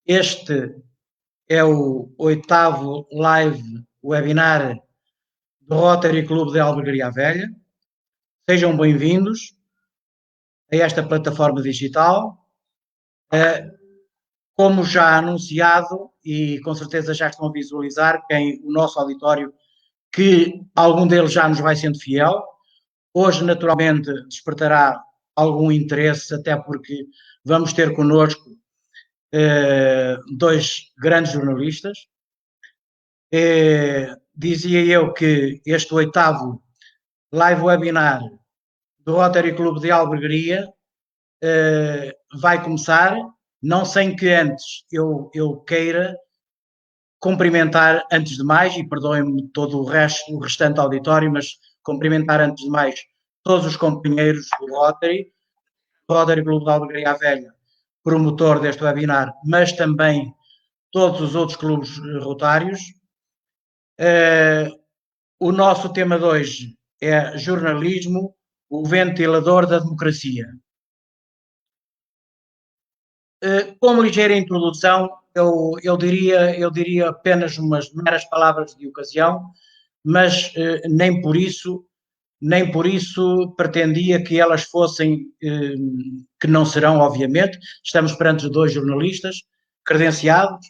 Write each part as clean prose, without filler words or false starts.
Este é o 8º live webinar do Rotary Clube de Albergaria Velha. Sejam bem-vindos a esta plataforma digital. Como já anunciado, e com certeza já estão a visualizar o nosso auditório, que algum deles já nos vai sendo fiel. Hoje, naturalmente, despertará algum interesse, até porque vamos ter connosco dois grandes jornalistas. Dizia eu que este 8º live webinar do Rotary Clube de Albergaria vai começar, não sem que antes eu queira cumprimentar, antes de mais, e perdoem-me todo o restante auditório, mas cumprimentar antes de mais todos os companheiros do Rotary Clube de Albergaria Velha, promotor deste webinar, mas também todos os outros clubes rotários. O nosso tema de hoje é jornalismo, o ventilador da democracia. Como ligeira introdução, eu diria apenas umas meras palavras de ocasião, mas nem por isso pretendia que elas fossem, que não serão, obviamente. Estamos perante dois jornalistas credenciados,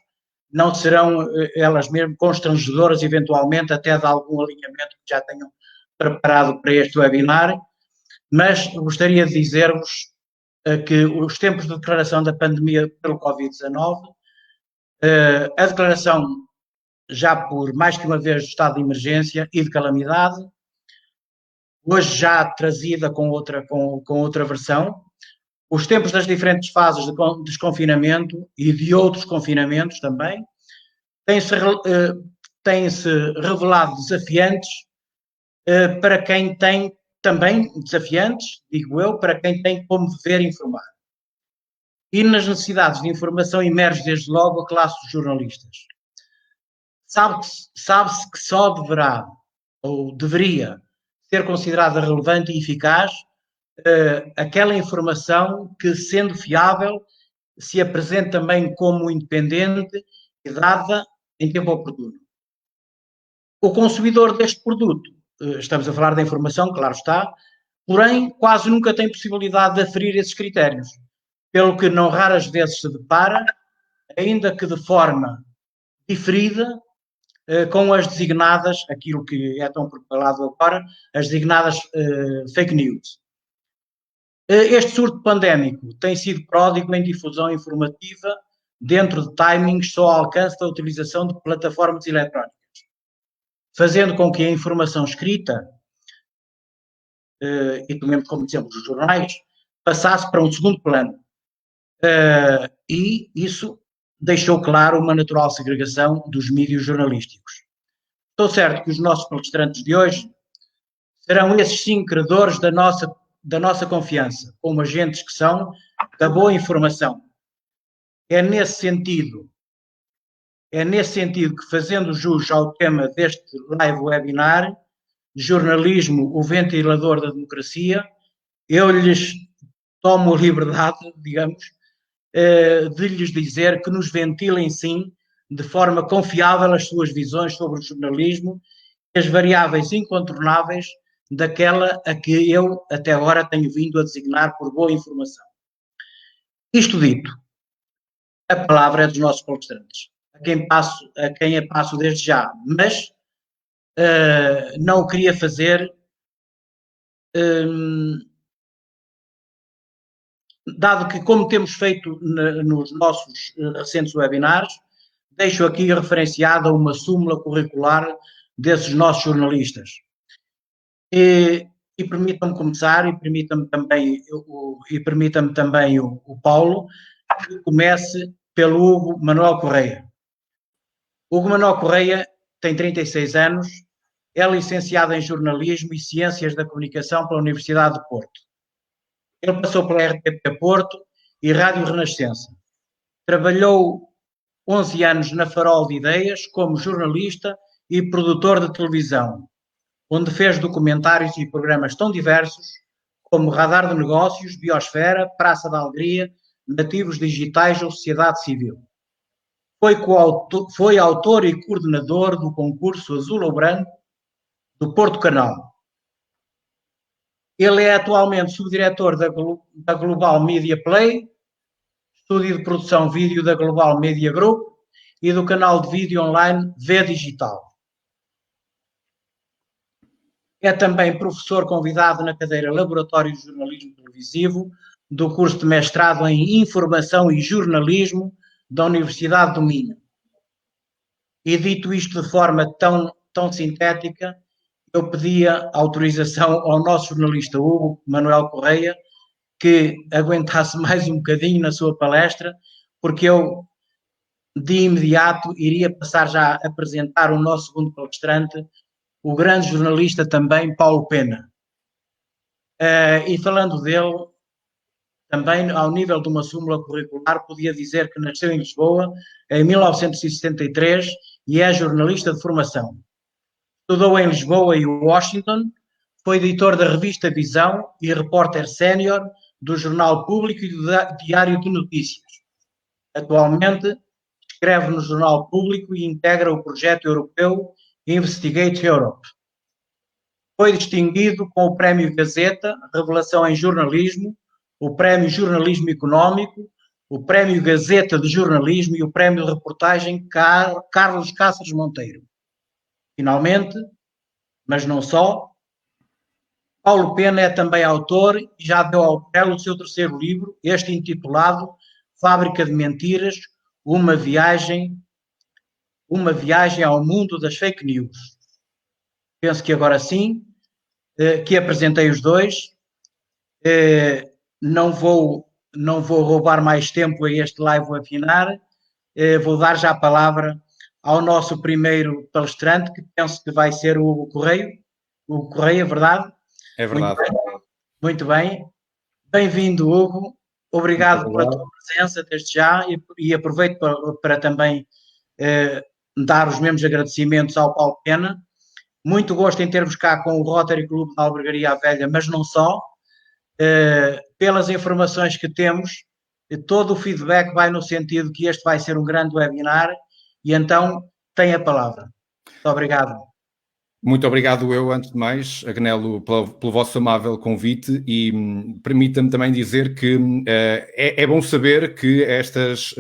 não serão elas mesmo constrangedoras, eventualmente, até de algum alinhamento que já tenham preparado para este webinar, mas gostaria de dizer-vos que os tempos de declaração da pandemia pelo Covid-19, a declaração já por mais que uma vez de estado de emergência e de calamidade, hoje já trazida com outra versão, os tempos das diferentes fases de desconfinamento e de outros confinamentos também, têm-se revelado desafiantes para quem tem também desafiantes, digo eu, para quem tem como dever informar. E nas necessidades de informação emerge desde logo a classe dos jornalistas. Sabe-se que só deverá, ou deveria, ser considerada relevante e eficaz aquela informação que, sendo fiável, se apresente também como independente e dada em tempo oportuno. O consumidor deste produto, estamos a falar da informação, claro está, porém quase nunca tem possibilidade de aferir esses critérios, pelo que não raras vezes se depara, ainda que de forma diferida, com as designadas, aquilo que é tão propalado agora, as designadas fake news. Este surto pandémico tem sido pródigo em difusão informativa dentro de timings só ao alcance da utilização de plataformas eletrónicas, fazendo com que a informação escrita, e tomemos como exemplo os jornais, passasse para um segundo plano. E isso deixou claro uma natural segregação dos mídias jornalísticos. Estou certo que os nossos palestrantes de hoje serão esses sim credores da nossa confiança, como agentes que são da boa informação. É nesse sentido que, fazendo jus ao tema deste live webinar, jornalismo, o ventilador da democracia, eu lhes tomo a liberdade, digamos, de lhes dizer que nos ventilem sim, de forma confiável, as suas visões sobre o jornalismo e as variáveis incontornáveis daquela a que eu até agora tenho vindo a designar por boa informação. Isto dito, a palavra é dos nossos palestrantes, a quem a passo desde já, mas não o queria fazer dado que, como temos feito nos nossos recentes webinars, deixo aqui referenciada uma súmula curricular desses nossos jornalistas. E permitam-me começar, e permitam-me também o Paulo, que comece pelo Hugo Manuel Correia. Hugo Manuel Correia tem 36 anos, é licenciado em Jornalismo e Ciências da Comunicação pela Universidade de Porto. Ele passou pela RTP Porto e Rádio Renascença. Trabalhou 11 anos na Farol de Ideias como jornalista e produtor de televisão, onde fez documentários e programas tão diversos como Radar de Negócios, Biosfera, Praça da Alegria, Nativos Digitais ou Sociedade Civil. foi autor e coordenador do concurso Azul ou Branco do Porto Canal. Ele é atualmente subdiretor da Global Media Play, estúdio de produção vídeo da Global Media Group e do canal de vídeo online V Digital. É também professor convidado na cadeira Laboratório de Jornalismo Televisivo do curso de mestrado em Informação e Jornalismo da Universidade do Minho. E dito isto de forma tão sintética, eu pedia autorização ao nosso jornalista Hugo Manuel Correia que aguentasse mais um bocadinho na sua palestra, porque eu de imediato iria passar já a apresentar o nosso segundo palestrante, o grande jornalista também, Paulo Pena. E falando dele, também ao nível de uma súmula curricular, podia dizer que nasceu em Lisboa em 1973 e é jornalista de formação. Estudou em Lisboa e Washington, foi editor da revista Visão e repórter sénior do Jornal Público e do Diário de Notícias. Atualmente, escreve no Jornal Público e integra o projeto europeu Investigate Europe. Foi distinguido com o Prémio Gazeta, Revelação em Jornalismo, o Prémio Jornalismo Económico, o Prémio Gazeta de Jornalismo e o Prémio de Reportagem Carlos Cáceres Monteiro. Finalmente, mas não só, Paulo Pena é também autor e já deu ao prelo o seu terceiro livro, este intitulado Fábrica de Mentiras, uma viagem ao mundo das fake news. Penso que agora sim, que apresentei os dois. Não vou roubar mais tempo a este live webinar. Vou dar já a palavra ao nosso primeiro palestrante, que penso que vai ser o Hugo Correia. Hugo Correia, verdade? É verdade. Muito bem. Bem-vindo, Hugo. Obrigado pela tua presença desde já e aproveito para também dar os mesmos agradecimentos ao Paulo Pena. Muito gosto em ter-vos cá com o Rotary Clube da Albergaria à Velha, mas não só. Pelas informações que temos, todo o feedback vai no sentido que este vai ser um grande webinar e então tem a palavra. Muito obrigado. Muito obrigado eu, antes de mais, Agnello, pelo vosso amável convite e permita-me também dizer que é bom saber que estas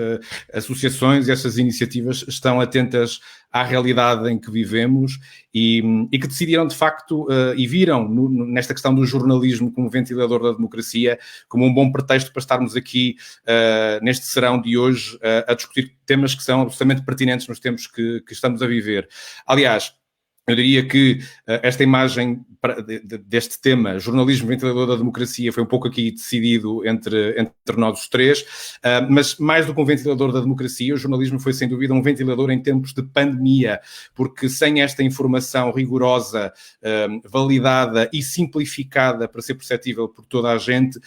associações e estas iniciativas estão atentas à realidade em que vivemos e que decidiram, de facto, e viram nesta questão do jornalismo como ventilador da democracia, como um bom pretexto para estarmos aqui neste serão de hoje a discutir temas que são absolutamente pertinentes nos tempos que estamos a viver. Aliás, eu diria que esta imagem deste tema, jornalismo ventilador da democracia, foi um pouco aqui decidido entre nós os três, mas mais do que um ventilador da democracia, o jornalismo foi sem dúvida um ventilador em tempos de pandemia, porque sem esta informação rigorosa, validada e simplificada para ser perceptível por toda a gente,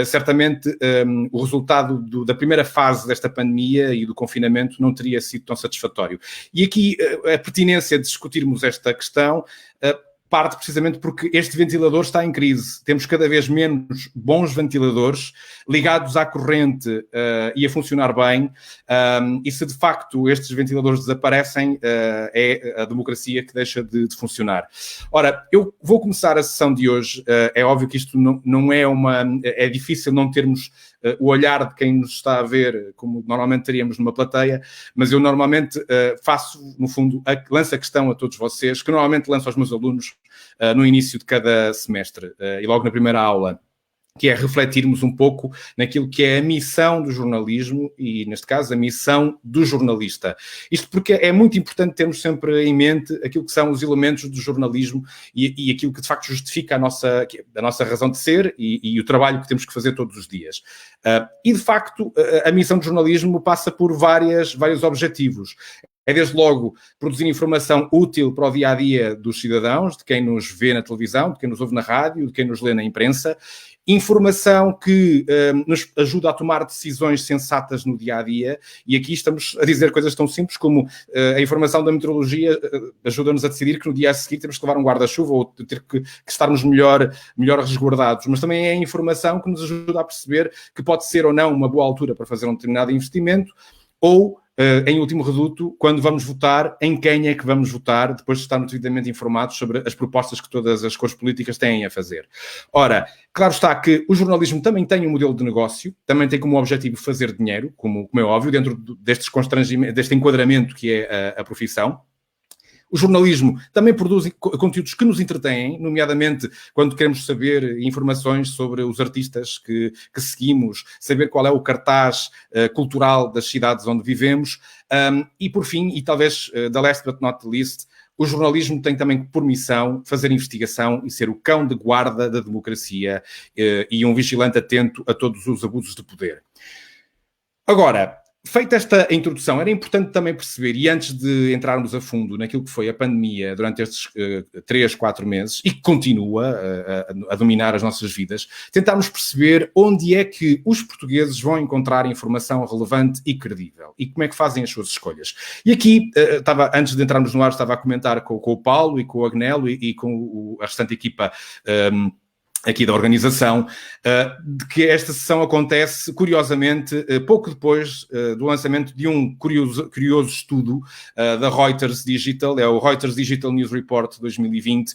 certamente o resultado da primeira fase desta pandemia e do confinamento não teria sido tão satisfatório. E aqui a pertinência de discutirmos esta questão parte precisamente porque este ventilador está em crise. Temos cada vez menos bons ventiladores ligados à corrente e a funcionar bem. E se de facto estes ventiladores desaparecem, é a democracia que deixa de funcionar. Ora, eu vou começar a sessão de hoje. É óbvio que isto não é é difícil não termos o olhar de quem nos está a ver, como normalmente teríamos numa plateia, mas eu normalmente faço, no fundo, lanço a questão a todos vocês, que normalmente lanço aos meus alunos no início de cada semestre e logo na primeira aula, que é refletirmos um pouco naquilo que é a missão do jornalismo e, neste caso, a missão do jornalista. Isto porque é muito importante termos sempre em mente aquilo que são os elementos do jornalismo e aquilo que, de facto, justifica a nossa razão de ser e o trabalho que temos que fazer todos os dias. E, de facto, a missão do jornalismo passa por vários objetivos. É, desde logo, produzir informação útil para o dia-a-dia dos cidadãos, de quem nos vê na televisão, de quem nos ouve na rádio, de quem nos lê na imprensa. Informação que nos ajuda a tomar decisões sensatas no dia-a-dia. E aqui estamos a dizer coisas tão simples como a informação da meteorologia ajuda-nos a decidir que no dia a seguir temos que levar um guarda-chuva ou ter que estarmos melhor resguardados. Mas também é a informação que nos ajuda a perceber que pode ser ou não uma boa altura para fazer um determinado investimento ou em último reduto, quando vamos votar, em quem é que vamos votar, depois de estarmos devidamente informados sobre as propostas que todas as cores políticas têm a fazer. Ora, claro está que o jornalismo também tem um modelo de negócio, também tem como objetivo fazer dinheiro, como é óbvio, dentro destes constrangimentos, deste enquadramento que é a profissão. O jornalismo também produz conteúdos que nos entretêm, nomeadamente quando queremos saber informações sobre os artistas que seguimos, saber qual é o cartaz cultural das cidades onde vivemos. E, por fim, e talvez the last but not least, o jornalismo tem também por missão fazer investigação e ser o cão de guarda da democracia e um vigilante atento a todos os abusos de poder. Agora, feita esta introdução, era importante também perceber, e antes de entrarmos a fundo naquilo que foi a pandemia durante estes 3, 4 meses, e que continua a dominar as nossas vidas, tentarmos perceber onde é que os portugueses vão encontrar informação relevante e credível, e como é que fazem as suas escolhas. E aqui, antes de entrarmos no ar, estava a comentar com o Paulo e com o Agnello e com a restante equipa aqui da organização, de que esta sessão acontece, curiosamente, pouco depois do lançamento de um curioso estudo da Reuters Digital, é o Reuters Digital News Report 2020,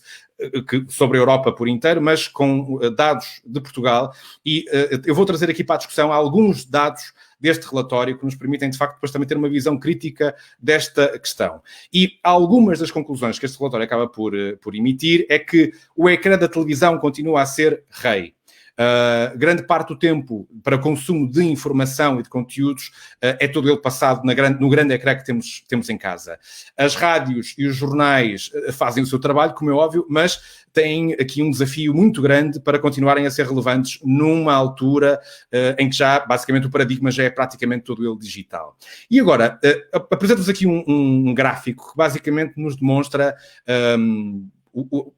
sobre a Europa por inteiro, mas com dados de Portugal, e eu vou trazer aqui para a discussão alguns dados deste relatório que nos permitem, de facto, depois também ter uma visão crítica desta questão. E algumas das conclusões que este relatório acaba por emitir é que o ecrã da televisão continua a ser rei. Grande parte do tempo para consumo de informação e de conteúdos é todo ele passado no grande ecrã que temos em casa. As rádios e os jornais fazem o seu trabalho, como é óbvio, mas têm aqui um desafio muito grande para continuarem a ser relevantes numa altura em que já, basicamente, o paradigma já é praticamente todo ele digital. E agora, apresento-vos aqui um gráfico que basicamente nos demonstra...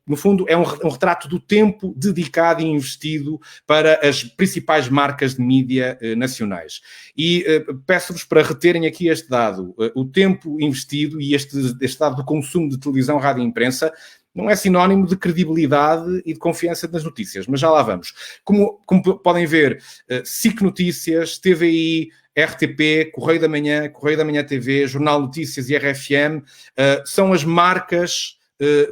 no fundo, é um retrato do tempo dedicado e investido para as principais marcas de mídia nacionais. E peço-vos para reterem aqui este dado. O tempo investido e este dado do consumo de televisão, rádio e imprensa não é sinónimo de credibilidade e de confiança nas notícias, mas já lá vamos. Como podem ver, SIC Notícias, TVI, RTP, Correio da Manhã TV, Jornal Notícias e RFM são as marcas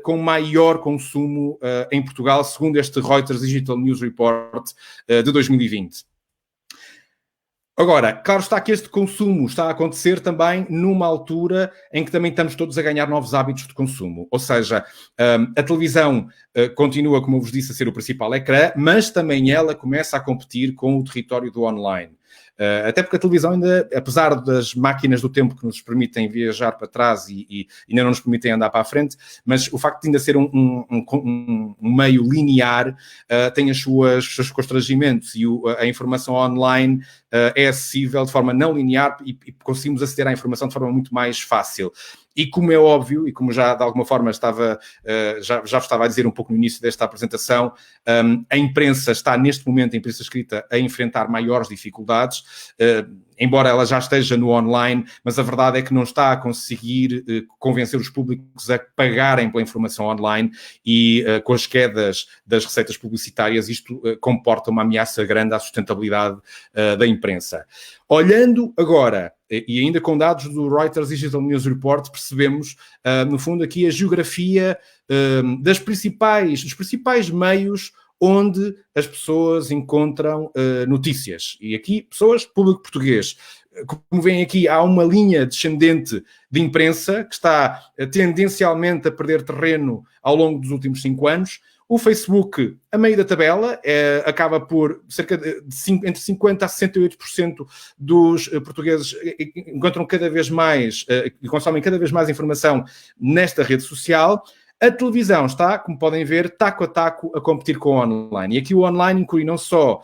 com maior consumo em Portugal, segundo este Reuters Digital News Report de 2020. Agora, claro está que este consumo está a acontecer também numa altura em que também estamos todos a ganhar novos hábitos de consumo. Ou seja, a televisão continua, como eu vos disse, a ser o principal ecrã, mas também ela começa a competir com o território do online. Até porque a televisão ainda, apesar das máquinas do tempo que nos permitem viajar para trás e ainda não nos permitem andar para a frente, mas o facto de ainda ser um meio linear tem os seus constrangimentos, e a informação online é acessível de forma não linear e conseguimos aceder à informação de forma muito mais fácil. E como é óbvio, e como já de alguma forma já estava a dizer um pouco no início desta apresentação, a imprensa está neste momento, a imprensa escrita, a enfrentar maiores dificuldades, embora ela já esteja no online, mas a verdade é que não está a conseguir convencer os públicos a pagarem pela informação online, e com as quedas das receitas publicitárias isto comporta uma ameaça grande à sustentabilidade da imprensa. Olhando agora, e ainda com dados do Reuters Digital News Report, percebemos, no fundo, aqui a geografia dos principais meios onde as pessoas encontram notícias. E aqui, pessoas, público português. Como veem aqui, há uma linha descendente de imprensa que está tendencialmente a perder terreno ao longo dos últimos 5 anos. O Facebook, a meio da tabela, acaba por cerca de entre 50% a 68% dos portugueses encontram cada vez mais e consomem cada vez mais informação nesta rede social. A televisão está, como podem ver, taco a taco a competir com o online. E aqui o online inclui não só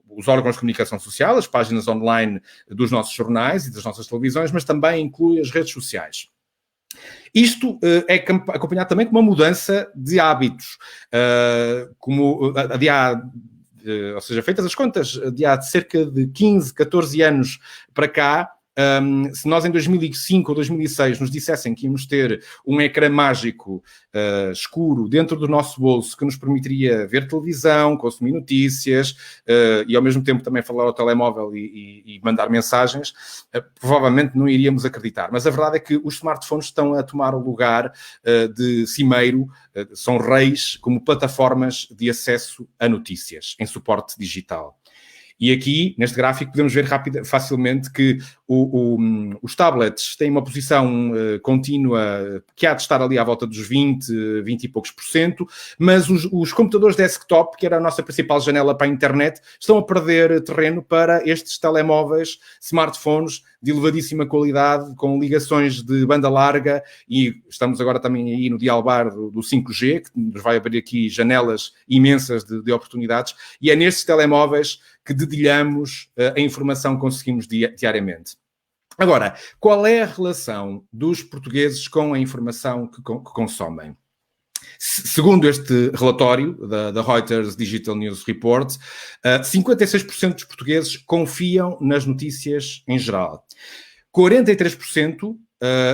os órgãos de comunicação social, as páginas online dos nossos jornais e das nossas televisões, mas também inclui as redes sociais. Isto é acompanhado também com uma mudança de hábitos. Ou seja, feitas as contas, de há cerca de 15, 14 anos para cá, Se nós em 2005 ou 2006 nos dissessem que íamos ter um ecrã mágico escuro dentro do nosso bolso que nos permitiria ver televisão, consumir notícias e ao mesmo tempo também falar ao telemóvel e mandar mensagens, provavelmente não iríamos acreditar. Mas a verdade é que os smartphones estão a tomar o lugar de cimeiro, são reis como plataformas de acesso a notícias em suporte digital. E aqui, neste gráfico, podemos ver facilmente que os tablets têm uma posição contínua que há de estar ali à volta dos 20 e poucos %, mas os computadores desktop, que era a nossa principal janela para a internet, estão a perder terreno para estes telemóveis, smartphones de elevadíssima qualidade, com ligações de banda larga, e estamos agora também aí no dialbar do 5G, que nos vai abrir aqui janelas imensas de oportunidades, e é nestes telemóveis que dedilhamos a informação que conseguimos diariamente. Agora, qual é a relação dos portugueses com a informação que consomem? Segundo este relatório da Reuters Digital News Report, 56% dos portugueses confiam nas notícias em geral. 43%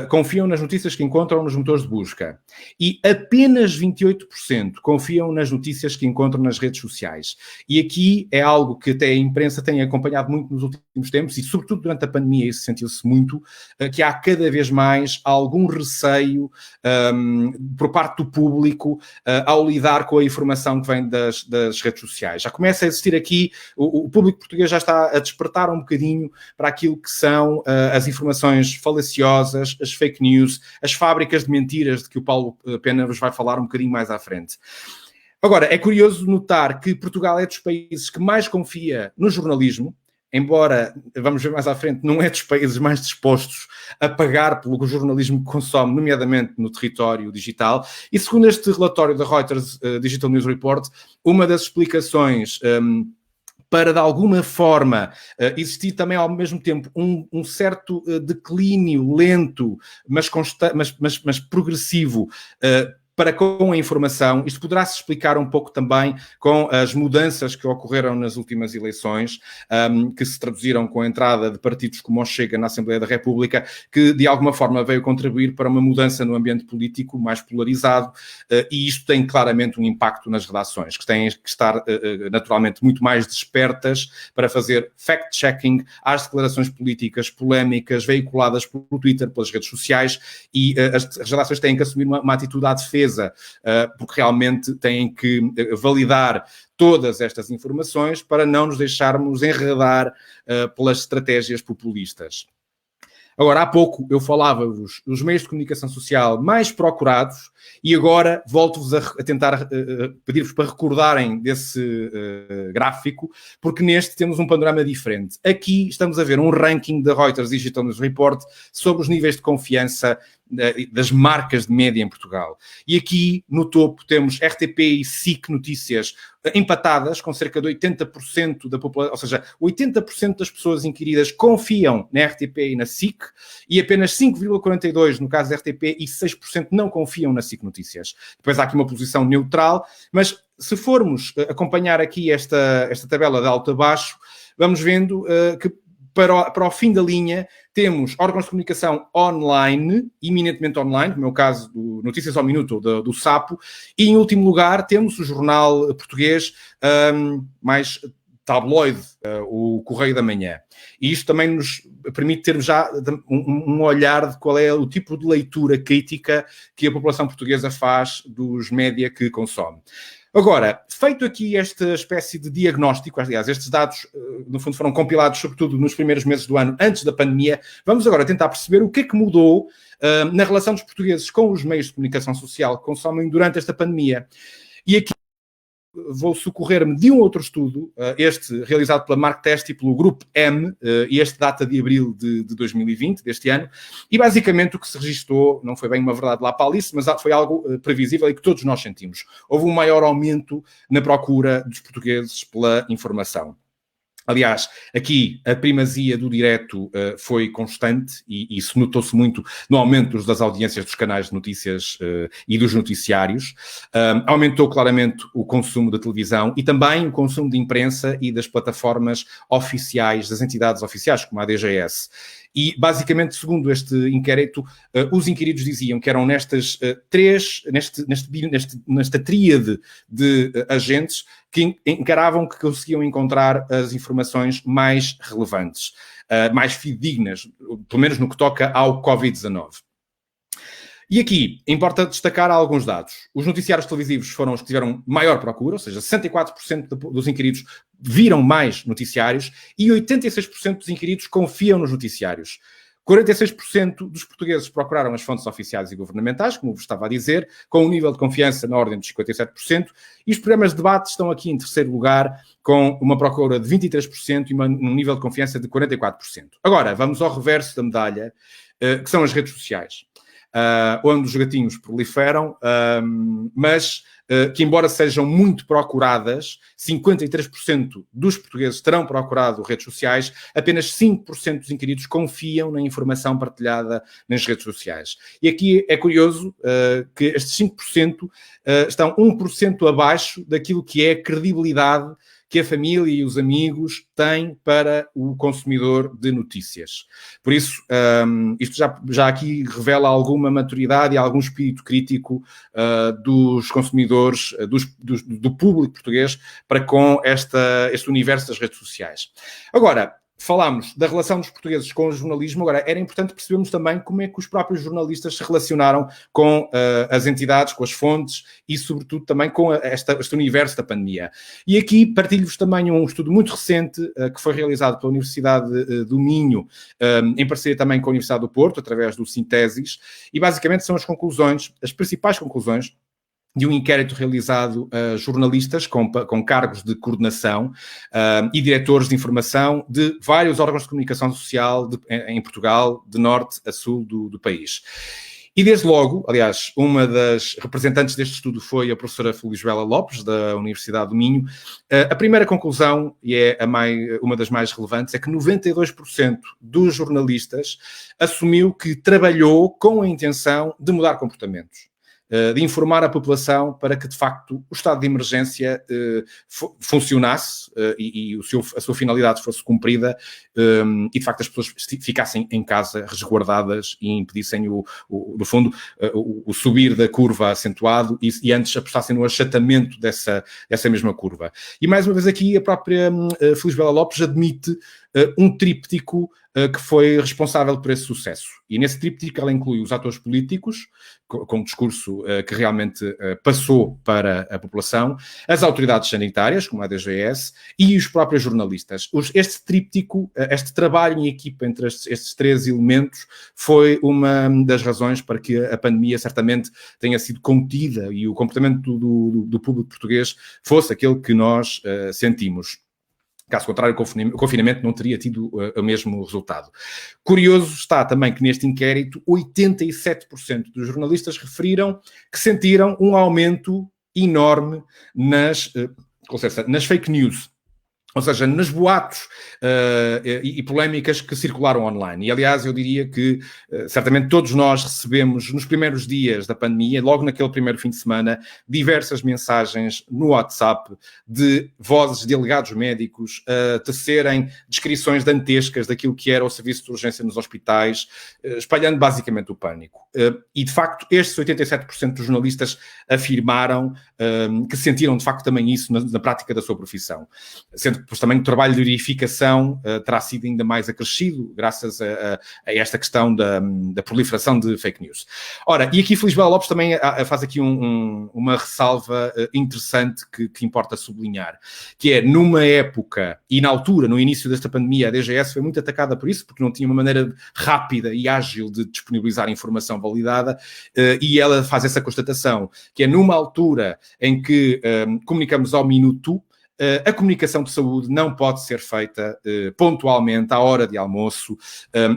confiam nas notícias que encontram nos motores de busca. E apenas 28% confiam nas notícias que encontram nas redes sociais. E aqui é algo que até a imprensa tem acompanhado muito nos últimos tempos, e sobretudo durante a pandemia isso sentiu-se muito, que há cada vez mais algum receio por parte do público ao lidar com a informação que vem das redes sociais. Já começa a existir aqui, o público português já está a despertar um bocadinho para aquilo que são as informações falaciosas, as fake news, as fábricas de mentiras de que o Paulo Pena vos vai falar um bocadinho mais à frente. Agora, é curioso notar que Portugal é dos países que mais confia no jornalismo, embora, vamos ver mais à frente, não é dos países mais dispostos a pagar pelo jornalismo que consome, nomeadamente no território digital. E segundo este relatório da Reuters Digital News Report, uma das explicações para, de alguma forma, existir também, ao mesmo tempo, um certo declínio lento, mas progressivo, para com a informação. Isto poderá-se explicar um pouco também com as mudanças que ocorreram nas últimas eleições, que se traduziram com a entrada de partidos como o Chega na Assembleia da República, que de alguma forma veio contribuir para uma mudança no ambiente político mais polarizado, e isto tem claramente um impacto nas redações, que têm que estar naturalmente muito mais despertas para fazer fact-checking às declarações políticas polémicas veiculadas pelo Twitter, pelas redes sociais, e as redações têm que assumir uma atitude à defesa, porque realmente têm que validar todas estas informações para não nos deixarmos enredar pelas estratégias populistas. Agora, há pouco eu falava-vos dos meios de comunicação social mais procurados e agora volto-vos a tentar pedir-vos para recordarem desse gráfico, porque neste temos um panorama diferente. Aqui estamos a ver um ranking da Reuters Digital News Report sobre os níveis de confiança das marcas de média em Portugal. E aqui, no topo, temos RTP e SIC Notícias empatadas, com cerca de 80% da população, ou seja, 80% das pessoas inquiridas confiam na RTP e na SIC, e apenas 5,42% no caso da RTP e 6% não confiam na SIC Notícias. Depois há aqui uma posição neutral, mas se formos acompanhar aqui esta tabela de alto a baixo, vamos vendo que para o fim da linha temos órgãos de comunicação online, eminentemente online, no meu caso do Notícias ao Minuto, do Sapo, e em último lugar temos o jornal português mais tabloide, o Correio da Manhã. E isto também nos permite ter já um olhar de qual é o tipo de leitura crítica que a população portuguesa faz dos média que consome. Agora, feito aqui esta espécie de diagnóstico, aliás, estes dados, no fundo, foram compilados, sobretudo, nos primeiros meses do ano, antes da pandemia, vamos agora tentar perceber o que é que mudou na relação dos portugueses com os meios de comunicação social que consomem durante esta pandemia. E aqui vou socorrer-me de um outro estudo, este realizado pela Marktest e pelo Grupo M, e este data de abril de 2020, deste ano, e basicamente o que se registou, não foi bem uma verdade lá para Alice, mas foi algo previsível e que todos nós sentimos. Houve um maior aumento na procura dos portugueses pela informação. Aliás, aqui a primazia do direto foi constante e isso notou-se muito no aumento das audiências dos canais de notícias e dos noticiários. Aumentou claramente o consumo da televisão e também o consumo de imprensa e das plataformas oficiais, das entidades oficiais, como a DGS. E, basicamente, segundo este inquérito, os inquiridos diziam que eram nesta tríade de agentes que encaravam que conseguiam encontrar as informações mais relevantes, mais fidedignas, pelo menos no que toca ao Covid-19. E aqui, importa destacar alguns dados. Os noticiários televisivos foram os que tiveram maior procura, ou seja, 64% dos inquiridos viram mais noticiários e 86% dos inquiridos confiam nos noticiários. 46% dos portugueses procuraram as fontes oficiais e governamentais, como vos estava a dizer, com um nível de confiança na ordem dos 57%, e os programas de debate estão aqui em terceiro lugar, com uma procura de 23% e um nível de confiança de 44%. Agora, vamos ao reverso da medalha, que são as redes sociais. Onde os gatinhos proliferam, mas que, embora sejam muito procuradas, 53% dos portugueses terão procurado redes sociais, apenas 5% dos inquiridos confiam na informação partilhada nas redes sociais. E aqui é curioso que estes 5% estão 1% abaixo daquilo que é a credibilidade que a família e os amigos têm para o consumidor de notícias. Por isso, isto já aqui revela alguma maturidade e algum espírito crítico dos consumidores, do público português, para com este universo das redes sociais. Agora, falámos da relação dos portugueses com o jornalismo, agora era importante percebermos também como é que os próprios jornalistas se relacionaram com as entidades, com as fontes e, sobretudo, também com este universo da pandemia. E aqui partilho-vos também um estudo muito recente que foi realizado pela Universidade do Minho, em parceria também com a Universidade do Porto, através do Sintesis, e basicamente são as principais conclusões de um inquérito realizado a jornalistas com cargos de coordenação e diretores de informação de vários órgãos de comunicação social em Portugal, de norte a sul do país. E desde logo, aliás, uma das representantes deste estudo foi a professora Felisbela Lopes, da Universidade do Minho. A primeira conclusão, e é uma das mais relevantes, é que 92% dos jornalistas assumiu que trabalhou com a intenção de mudar comportamentos, de informar a população para que, de facto, o estado de emergência funcionasse e a sua finalidade fosse cumprida e, de facto, as pessoas ficassem em casa resguardadas e impedissem, no fundo, o subir da curva acentuado e antes apostassem no achatamento dessa mesma curva. E, mais uma vez, aqui a própria Felisbela Lopes admite um tríptico que foi responsável por esse sucesso. E nesse tríptico ela inclui os atores políticos, com um discurso que realmente passou para a população, as autoridades sanitárias, como a DGS, e os próprios jornalistas. Este tríptico, este trabalho em equipa entre estes três elementos, foi uma das razões para que a pandemia certamente tenha sido contida e o comportamento do público português fosse aquele que nós sentimos. Caso contrário, o confinamento não teria tido o mesmo resultado. Curioso está também que neste inquérito 87% dos jornalistas referiram que sentiram um aumento enorme nas fake news. Ou seja, nos boatos e polémicas que circularam online. E, aliás, eu diria que certamente todos nós recebemos, nos primeiros dias da pandemia, logo naquele primeiro fim de semana, diversas mensagens no WhatsApp de vozes de alegados médicos a tecerem descrições dantescas daquilo que era o serviço de urgência nos hospitais, espalhando basicamente o pânico. E, de facto, estes 87% dos jornalistas afirmaram que sentiram, de facto, também isso na prática da sua profissão. Sendo que também o trabalho de verificação terá sido ainda mais acrescido graças a esta questão da proliferação de fake news. Ora, e aqui Felisbela Lopes também faz aqui uma ressalva interessante que importa sublinhar, que é, numa época e na altura, no início desta pandemia, a DGS foi muito atacada por isso, porque não tinha uma maneira rápida e ágil de disponibilizar informação validada, e ela faz essa constatação, que é numa altura em que comunicamos ao minuto, a comunicação de saúde não pode ser feita pontualmente, à hora de almoço,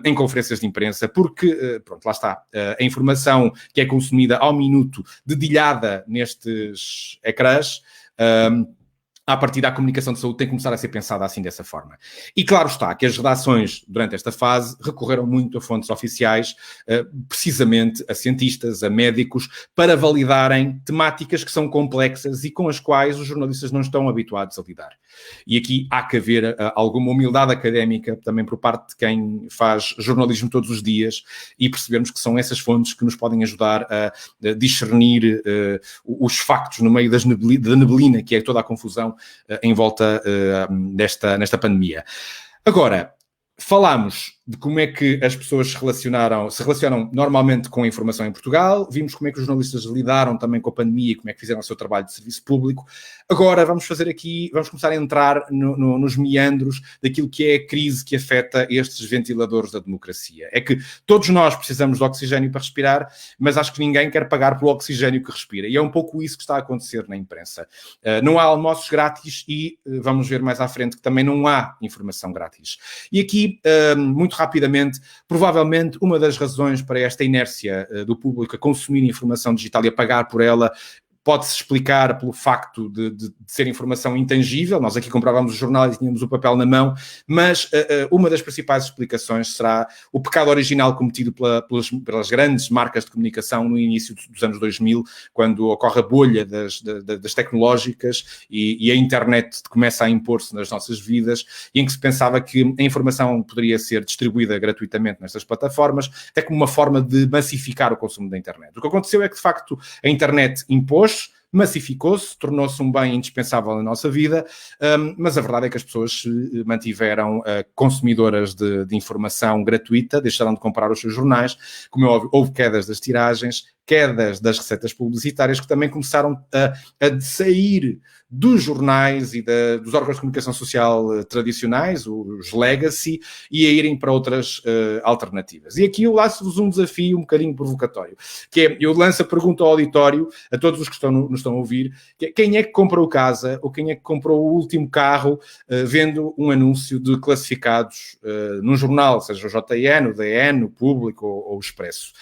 em conferências de imprensa, porque, pronto, lá está, a informação que é consumida ao minuto, dedilhada nestes ecrãs, à partida, a comunicação de saúde tem que começar a ser pensada assim, dessa forma. E claro está que as redações, durante esta fase, recorreram muito a fontes oficiais, precisamente a cientistas, a médicos, para validarem temáticas que são complexas e com as quais os jornalistas não estão habituados a lidar. E aqui há que haver alguma humildade académica, também por parte de quem faz jornalismo todos os dias, e percebermos que são essas fontes que nos podem ajudar a discernir os factos no meio da neblina, que é toda a confusão em volta nesta pandemia. Agora, falámos de como é que as pessoas se relacionam normalmente com a informação em Portugal, vimos como é que os jornalistas lidaram também com a pandemia e como é que fizeram o seu trabalho de serviço público. Agora vamos começar a entrar nos meandros daquilo que é a crise que afeta estes ventiladores da democracia. É que todos nós precisamos de oxigênio para respirar, mas acho que ninguém quer pagar pelo oxigênio que respira. E é um pouco isso que está a acontecer na imprensa. Não há almoços grátis e vamos ver mais à frente que também não há informação grátis. E aqui, muito rapidamente, provavelmente uma das razões para esta inércia do público a consumir informação digital e a pagar por ela pode-se explicar pelo facto de ser informação intangível. Nós aqui comprávamos o jornal e tínhamos o papel na mão, mas uma das principais explicações será o pecado original cometido pelas grandes marcas de comunicação no início dos anos 2000, quando ocorre a bolha das tecnológicas e a internet começa a impor-se nas nossas vidas, e em que se pensava que a informação poderia ser distribuída gratuitamente nestas plataformas, até como uma forma de massificar o consumo da internet. O que aconteceu é que, de facto, a internet impôs, massificou-se, tornou-se um bem indispensável na nossa vida, mas a verdade é que as pessoas se mantiveram consumidoras de informação gratuita, deixaram de comprar os seus jornais. Como é óbvio, houve quedas das tiragens, quedas das receitas publicitárias, que também começaram a sair dos jornais e dos órgãos de comunicação social tradicionais, os legacy, e a irem para outras alternativas. E aqui eu lanço-vos um desafio um bocadinho provocatório, que é, eu lanço a pergunta ao auditório, a todos os que nos estão a ouvir, que é, quem é que comprou casa ou quem é que comprou o último carro vendo um anúncio de classificados num jornal, seja o JN, o DN, o Público ou o Expresso?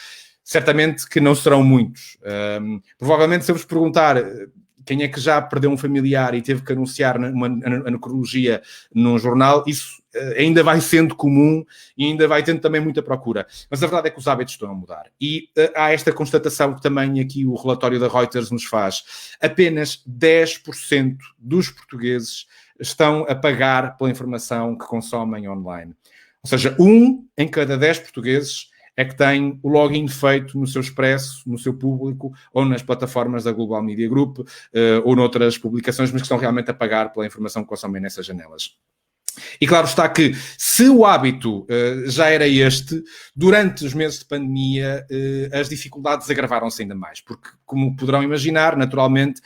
Certamente que não serão muitos. Provavelmente, se eu vos perguntar quem é que já perdeu um familiar e teve que anunciar uma necrologia num jornal, isso ainda vai sendo comum e ainda vai tendo também muita procura. Mas a verdade é que os hábitos estão a mudar. E há esta constatação que também aqui o relatório da Reuters nos faz. Apenas 10% dos portugueses estão a pagar pela informação que consomem online. Ou seja, 1 em cada 10 portugueses é que tem o login feito no seu Expresso, no seu Público, ou nas plataformas da Global Media Group, ou noutras publicações, mas que estão realmente a pagar pela informação que consomem nessas janelas. E claro está que, se o hábito já era este, durante os meses de pandemia as dificuldades agravaram-se ainda mais, porque, como poderão imaginar, naturalmente,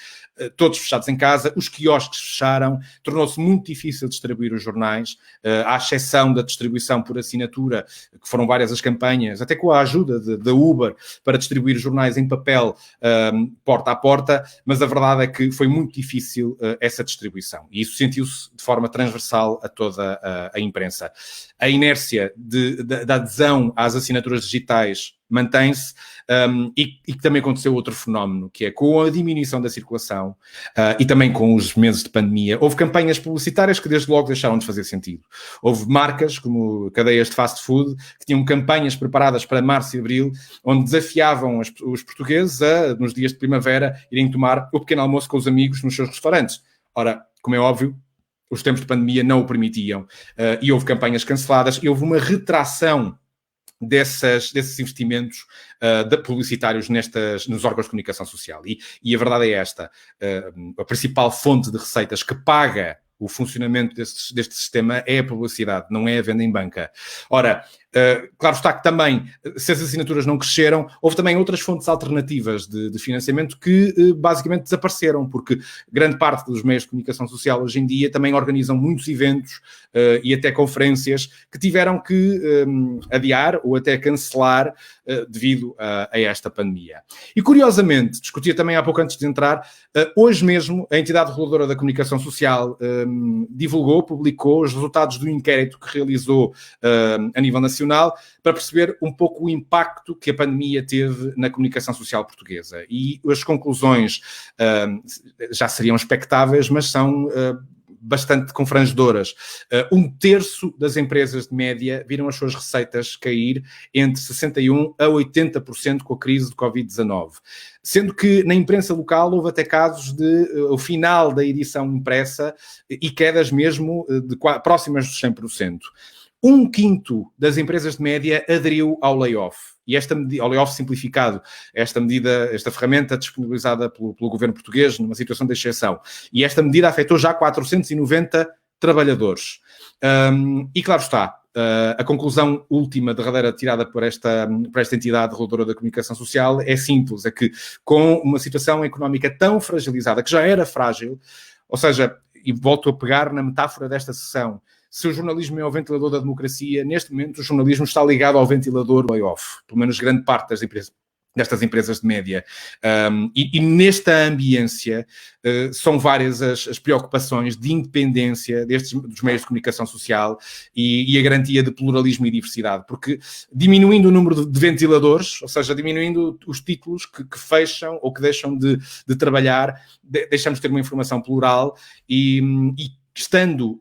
todos fechados em casa, os quiosques fecharam, tornou-se muito difícil distribuir os jornais, à exceção da distribuição por assinatura, que foram várias as campanhas, até com a ajuda da Uber, para distribuir jornais em papel porta a porta, mas a verdade é que foi muito difícil essa distribuição, e isso sentiu-se de forma transversal a toda a imprensa. A inércia da adesão às assinaturas digitais mantém-se, e que também aconteceu outro fenómeno, que é com a diminuição da circulação e também com os meses de pandemia, houve campanhas publicitárias que desde logo deixaram de fazer sentido. Houve marcas, como cadeias de fast food, que tinham campanhas preparadas para março e abril, onde desafiavam os portugueses a, nos dias de primavera, irem tomar o pequeno almoço com os amigos nos seus restaurantes. Ora, como é óbvio, os tempos de pandemia não o permitiam, e houve campanhas canceladas, e houve uma retração desses investimentos publicitários nos órgãos de comunicação social. E a verdade é esta, a principal fonte de receitas que paga o funcionamento deste sistema é a publicidade, não é a venda em banca. Ora, claro está que também, se as assinaturas não cresceram, houve também outras fontes alternativas de financiamento que basicamente desapareceram, porque grande parte dos meios de comunicação social hoje em dia também organizam muitos eventos e até conferências que tiveram que adiar ou até cancelar devido a esta pandemia. E curiosamente, discutia também há pouco antes de entrar, hoje mesmo a entidade reguladora da comunicação social publicou os resultados do inquérito que realizou a nível nacional nacional para perceber um pouco o impacto que a pandemia teve na comunicação social portuguesa. E as conclusões já seriam expectáveis, mas são bastante confrangedoras. Um terço das empresas de média viram as suas receitas cair entre 61% a 80% com a crise de Covid-19. Sendo que na imprensa local houve até casos de o final da edição impressa e quedas mesmo próximas dos 100%. Um quinto das empresas de média aderiu ao layoff. E ao layoff simplificado, esta medida, esta ferramenta disponibilizada pelo governo português numa situação de exceção. E esta medida afetou já 490 trabalhadores. E claro está, a conclusão última, derradeira, tirada por esta entidade reguladora da comunicação social é simples, é que com uma situação económica tão fragilizada, que já era frágil, ou seja, e volto a pegar na metáfora desta sessão, se o jornalismo é o ventilador da democracia, neste momento o jornalismo está ligado ao ventilador do layoff, pelo menos grande parte destas empresas de média. E nesta ambiência são várias as preocupações de independência dos meios de comunicação social e a garantia de pluralismo e diversidade, porque diminuindo o número de ventiladores, ou seja, diminuindo os títulos que fecham ou que deixam de trabalhar, deixamos de ter uma informação plural e estando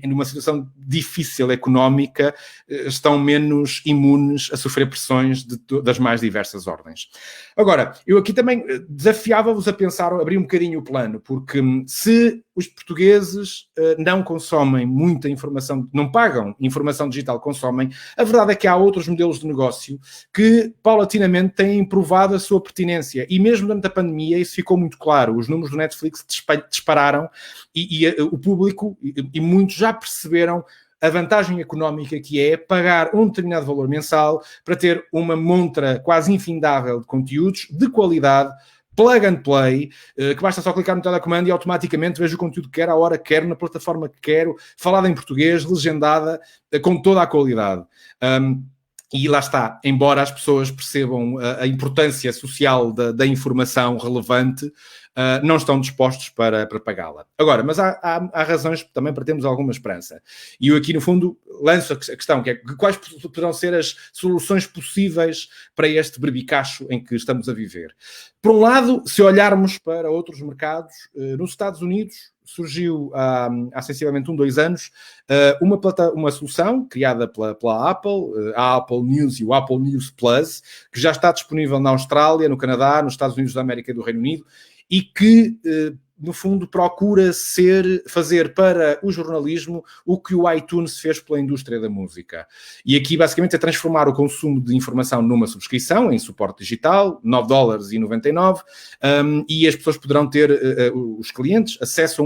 numa situação difícil económica, estão menos imunes a sofrer pressões das mais diversas ordens. Agora, eu aqui também desafiava-vos a pensar, abrir um bocadinho o plano, porque se os portugueses não consomem muita informação, não pagam informação digital, consomem, a verdade é que há outros modelos de negócio que, paulatinamente, têm provado a sua pertinência. E mesmo durante a pandemia, isso ficou muito claro. Os números do Netflix dispararam e o público, e muitos já perceberam a vantagem económica que é pagar um determinado valor mensal para ter uma montra quase infindável de conteúdos de qualidade, plug and play, que basta só clicar no telecomando e automaticamente vejo o conteúdo que quero, à hora que quero, na plataforma que quero, falada em português, legendada, com toda a qualidade. E lá está, embora as pessoas percebam a importância social da informação relevante, não estão dispostos para pagá-la. Agora, mas há razões também para termos alguma esperança. E eu aqui, no fundo, lanço a questão, que é quais poderão ser as soluções possíveis para este berbicacho em que estamos a viver. Por um lado, se olharmos para outros mercados, nos Estados Unidos, surgiu há sensivelmente 2 anos uma solução criada pela Apple, a Apple News e o Apple News Plus, que já está disponível na Austrália, no Canadá, nos Estados Unidos da América e do Reino Unido, e que, no fundo, procura fazer para o jornalismo o que o iTunes fez pela indústria da música. E aqui, basicamente, é transformar o consumo de informação numa subscrição, em suporte digital, $9,99, e as pessoas poderão ter, os clientes, acesso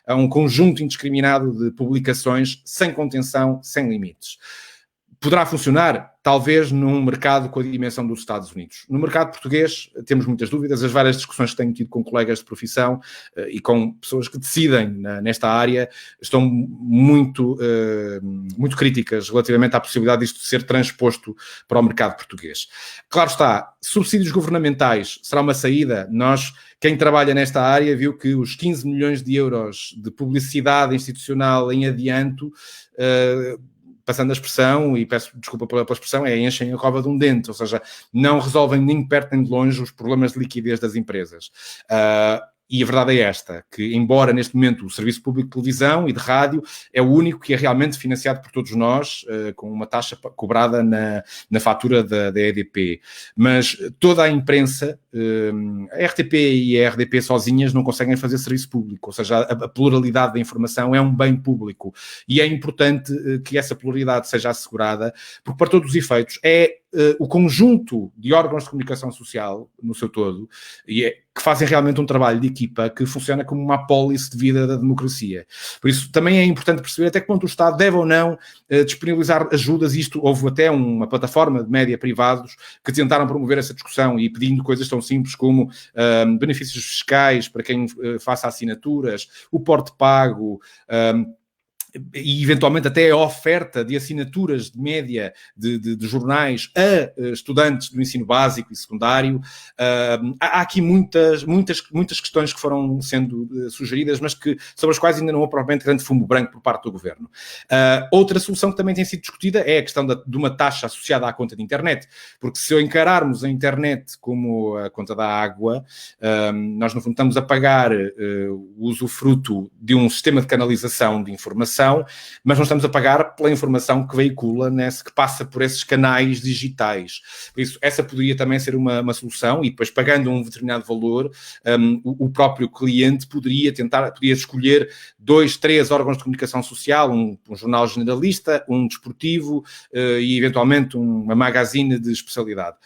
a um conjunto indiscriminado de publicações sem contenção, sem limites. Poderá funcionar, talvez, num mercado com a dimensão dos Estados Unidos. No mercado português, temos muitas dúvidas. As várias discussões que tenho tido com colegas de profissão e com pessoas que decidem nesta área estão muito críticas relativamente à possibilidade disto ser transposto para o mercado português. Claro está, subsídios governamentais será uma saída. Quem trabalha nesta área viu que os 15 milhões de euros de publicidade institucional em adianto, passando a expressão, e peço desculpa pela expressão, enchem a cova de um dente, ou seja, não resolvem nem de perto nem de longe os problemas de liquidez das empresas. E a verdade é esta, que embora neste momento o Serviço Público de Televisão e de Rádio é o único que é realmente financiado por todos nós, com uma taxa cobrada na fatura da EDP, mas toda a imprensa, a RTP e a RDP sozinhas não conseguem fazer serviço público, ou seja, a pluralidade da informação é um bem público e é importante que essa pluralidade seja assegurada, porque para todos os efeitos o conjunto de órgãos de comunicação social, no seu todo, que fazem realmente um trabalho de equipa que funciona como uma apólice de vida da democracia. Por isso, também é importante perceber até que ponto o Estado deve ou não disponibilizar ajudas. Houve até uma plataforma de média privados que tentaram promover essa discussão e pedindo coisas tão simples como benefícios fiscais para quem faça assinaturas, o porte pago, e eventualmente até a oferta de assinaturas de média de jornais a estudantes do ensino básico e secundário. Há aqui muitas questões que foram sendo sugeridas, mas sobre as quais ainda não há propriamente grande fumo branco por parte do governo. Outra solução que também tem sido discutida é a questão de uma taxa associada à conta de internet, porque se encararmos a internet como a conta da água, nós no fundo estamos a pagar o usufruto de um sistema de canalização de informação, mas não estamos a pagar pela informação que veicula, que passa por esses canais digitais. Por isso, essa poderia também ser uma solução, e depois, pagando um determinado valor, o próprio cliente poderia escolher 2, 3 órgãos de comunicação social, um jornal generalista, um desportivo e, eventualmente, uma magazine de especialidade.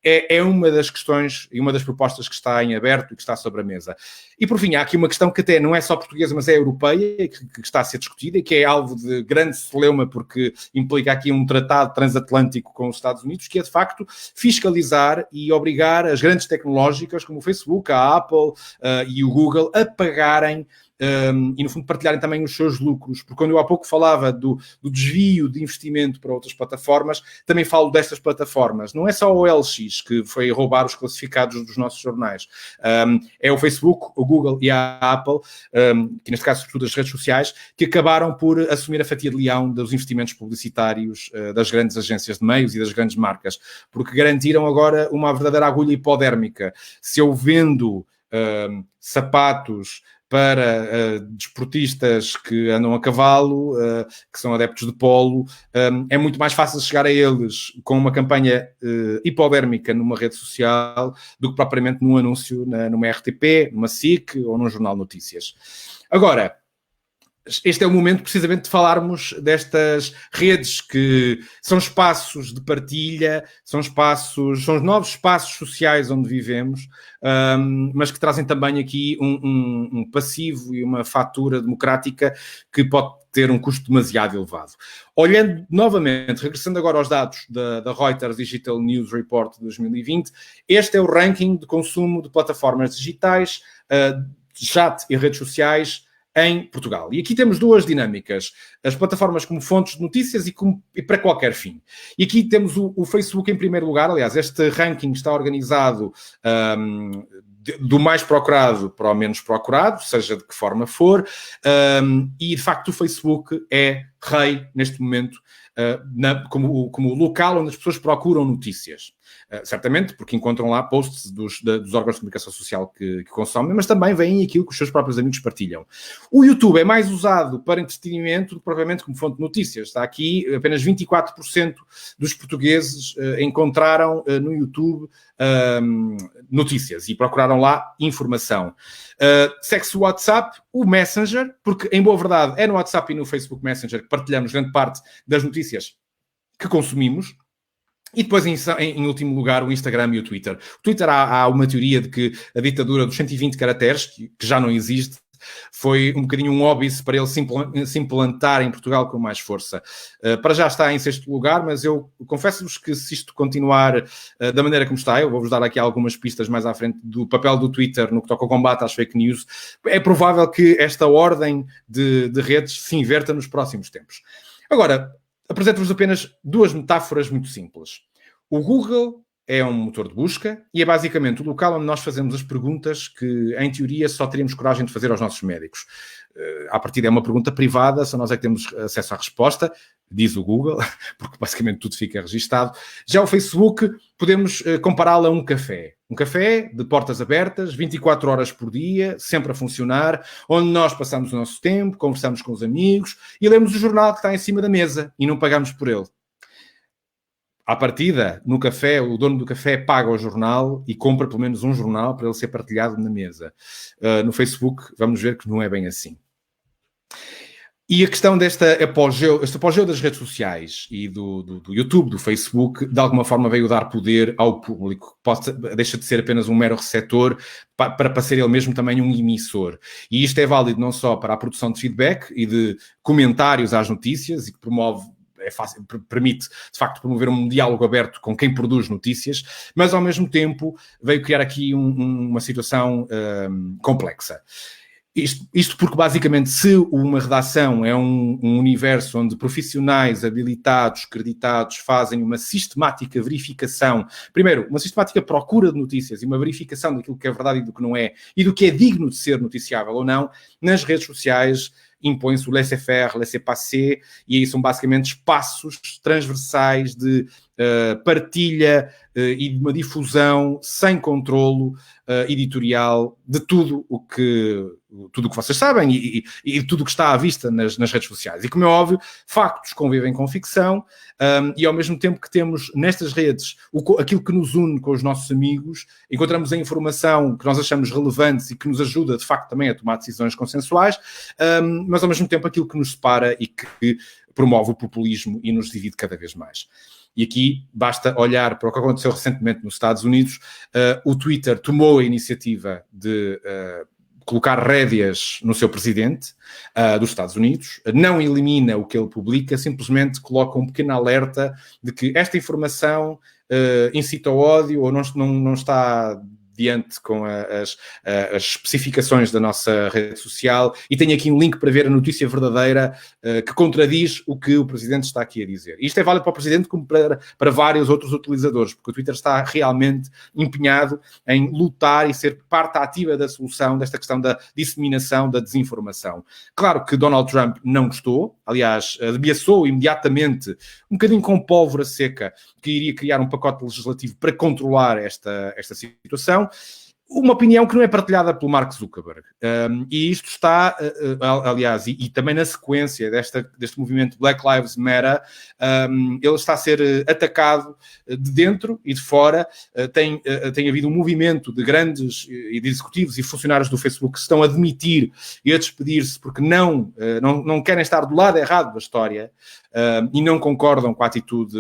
É uma das questões e uma das propostas que está em aberto e que está sobre a mesa. E, por fim, há aqui uma questão que até não é só portuguesa, mas é europeia, que está a ser discutida e que é alvo de grande celeuma, porque implica aqui um tratado transatlântico com os Estados Unidos, que é, de facto, fiscalizar e obrigar as grandes tecnológicas, como o Facebook, a Apple e o Google, a pagarem e, no fundo, partilharem também os seus lucros. Porque quando eu há pouco falava do desvio de investimento para outras plataformas, também falo destas plataformas. Não é só o OLX que foi roubar os classificados dos nossos jornais. É o Facebook, o Google e a Apple, que neste caso, sobretudo as redes sociais, que acabaram por assumir a fatia de leão dos investimentos publicitários das grandes agências de meios e das grandes marcas, porque garantiram agora uma verdadeira agulha hipodérmica. Se eu vendo sapatos para desportistas que andam a cavalo, que são adeptos de polo, é muito mais fácil chegar a eles com uma campanha hipodérmica numa rede social do que propriamente num anúncio numa RTP, numa SIC ou num jornal de notícias. Agora, este é o momento precisamente de falarmos destas redes que são espaços de partilha, são os novos espaços sociais onde vivemos, mas que trazem também aqui um passivo e uma fatura democrática que pode ter um custo demasiado elevado. Olhando novamente, regressando agora aos dados da Reuters Digital News Report de 2020, este é o ranking de consumo de plataformas digitais, chat e redes sociais em Portugal. E aqui temos duas dinâmicas. As plataformas como fontes de notícias e para qualquer fim. E aqui temos o Facebook em primeiro lugar. Aliás, este ranking está organizado do mais procurado para o menos procurado, seja de que forma for. E, de facto, o Facebook é rei, neste momento, como o local onde as pessoas procuram notícias. Certamente, porque encontram lá posts dos órgãos de comunicação social que consomem, mas também veem aquilo que os seus próprios amigos partilham. O YouTube é mais usado para entretenimento do que propriamente como fonte de notícias. Está aqui, apenas 24% dos portugueses encontraram no YouTube notícias e procuraram lá informação. Segue-se o WhatsApp, o Messenger, porque, em boa verdade, é no WhatsApp e no Facebook Messenger que partilhamos grande parte das notícias que consumimos. E depois, em último lugar, o Instagram e o Twitter. O Twitter há uma teoria de que a ditadura dos 120 caracteres, que já não existe, foi um bocadinho um óbice para ele se implantar em Portugal com mais força. Para já está em 6º lugar, mas eu confesso-vos que se isto continuar da maneira como está, eu vou-vos dar aqui algumas pistas mais à frente do papel do Twitter no que toca ao combate às fake news, é provável que esta ordem de redes se inverta nos próximos tempos. Agora, apresento-vos apenas duas metáforas muito simples. O Google é um motor de busca e é basicamente o local onde nós fazemos as perguntas que, em teoria, só teríamos coragem de fazer aos nossos médicos. À partida é uma pergunta privada, só nós é que temos acesso à resposta, diz o Google, porque basicamente tudo fica registado. Já o Facebook, podemos compará-lo a um café. Um café de portas abertas, 24 horas por dia, sempre a funcionar, onde nós passamos o nosso tempo, conversamos com os amigos e lemos o jornal que está em cima da mesa e não pagamos por ele. À partida, no café, o dono do café paga o jornal e compra pelo menos um jornal para ele ser partilhado na mesa. No Facebook, vamos ver que não é bem assim. E a questão este apogeu das redes sociais e do YouTube, do Facebook, de alguma forma veio dar poder ao público, deixa de ser apenas um mero receptor para ser ele mesmo também um emissor. E isto é válido não só para a produção de feedback e de comentários às notícias e que permite, de facto, promover um diálogo aberto com quem produz notícias, mas, ao mesmo tempo, veio criar aqui uma situação complexa. Isto porque, basicamente, se uma redação é um universo onde profissionais habilitados, creditados, fazem uma sistemática verificação, primeiro, uma sistemática procura de notícias e uma verificação daquilo que é verdade e do que não é, e do que é digno de ser noticiável ou não, nas redes sociais impõe-se o laissez-faire, laissez-passer, e aí são basicamente espaços transversais de partilha e de uma difusão sem controlo editorial de tudo o que vocês sabem e tudo o que está à vista nas redes sociais. E como é óbvio, factos convivem com ficção e ao mesmo tempo que temos nestas redes aquilo que nos une com os nossos amigos, encontramos a informação que nós achamos relevante e que nos ajuda de facto também a tomar decisões consensuais, mas ao mesmo tempo aquilo que nos separa e que promove o populismo e nos divide cada vez mais. E aqui basta olhar para o que aconteceu recentemente nos Estados Unidos. O Twitter tomou a iniciativa de colocar rédeas no seu presidente dos Estados Unidos, não elimina o que ele publica, simplesmente coloca um pequeno alerta de que esta informação incita ao ódio ou não está diante com as especificações da nossa rede social, e tenho aqui um link para ver a notícia verdadeira que contradiz o que o Presidente está aqui a dizer. Isto é válido para o Presidente como para vários outros utilizadores, porque o Twitter está realmente empenhado em lutar e ser parte ativa da solução desta questão da disseminação da desinformação. Claro que Donald Trump não gostou, aliás, ameaçou imediatamente, um bocadinho com pólvora seca, que iria criar um pacote legislativo para controlar esta situação. Uma opinião que não é partilhada pelo Mark Zuckerberg. E isto está, aliás, e também na sequência deste movimento Black Lives Matter, ele está a ser atacado de dentro e de fora. Tem havido um movimento de grandes e de executivos e funcionários do Facebook que se estão a demitir e a despedir-se porque não querem estar do lado errado da história e não concordam com a atitude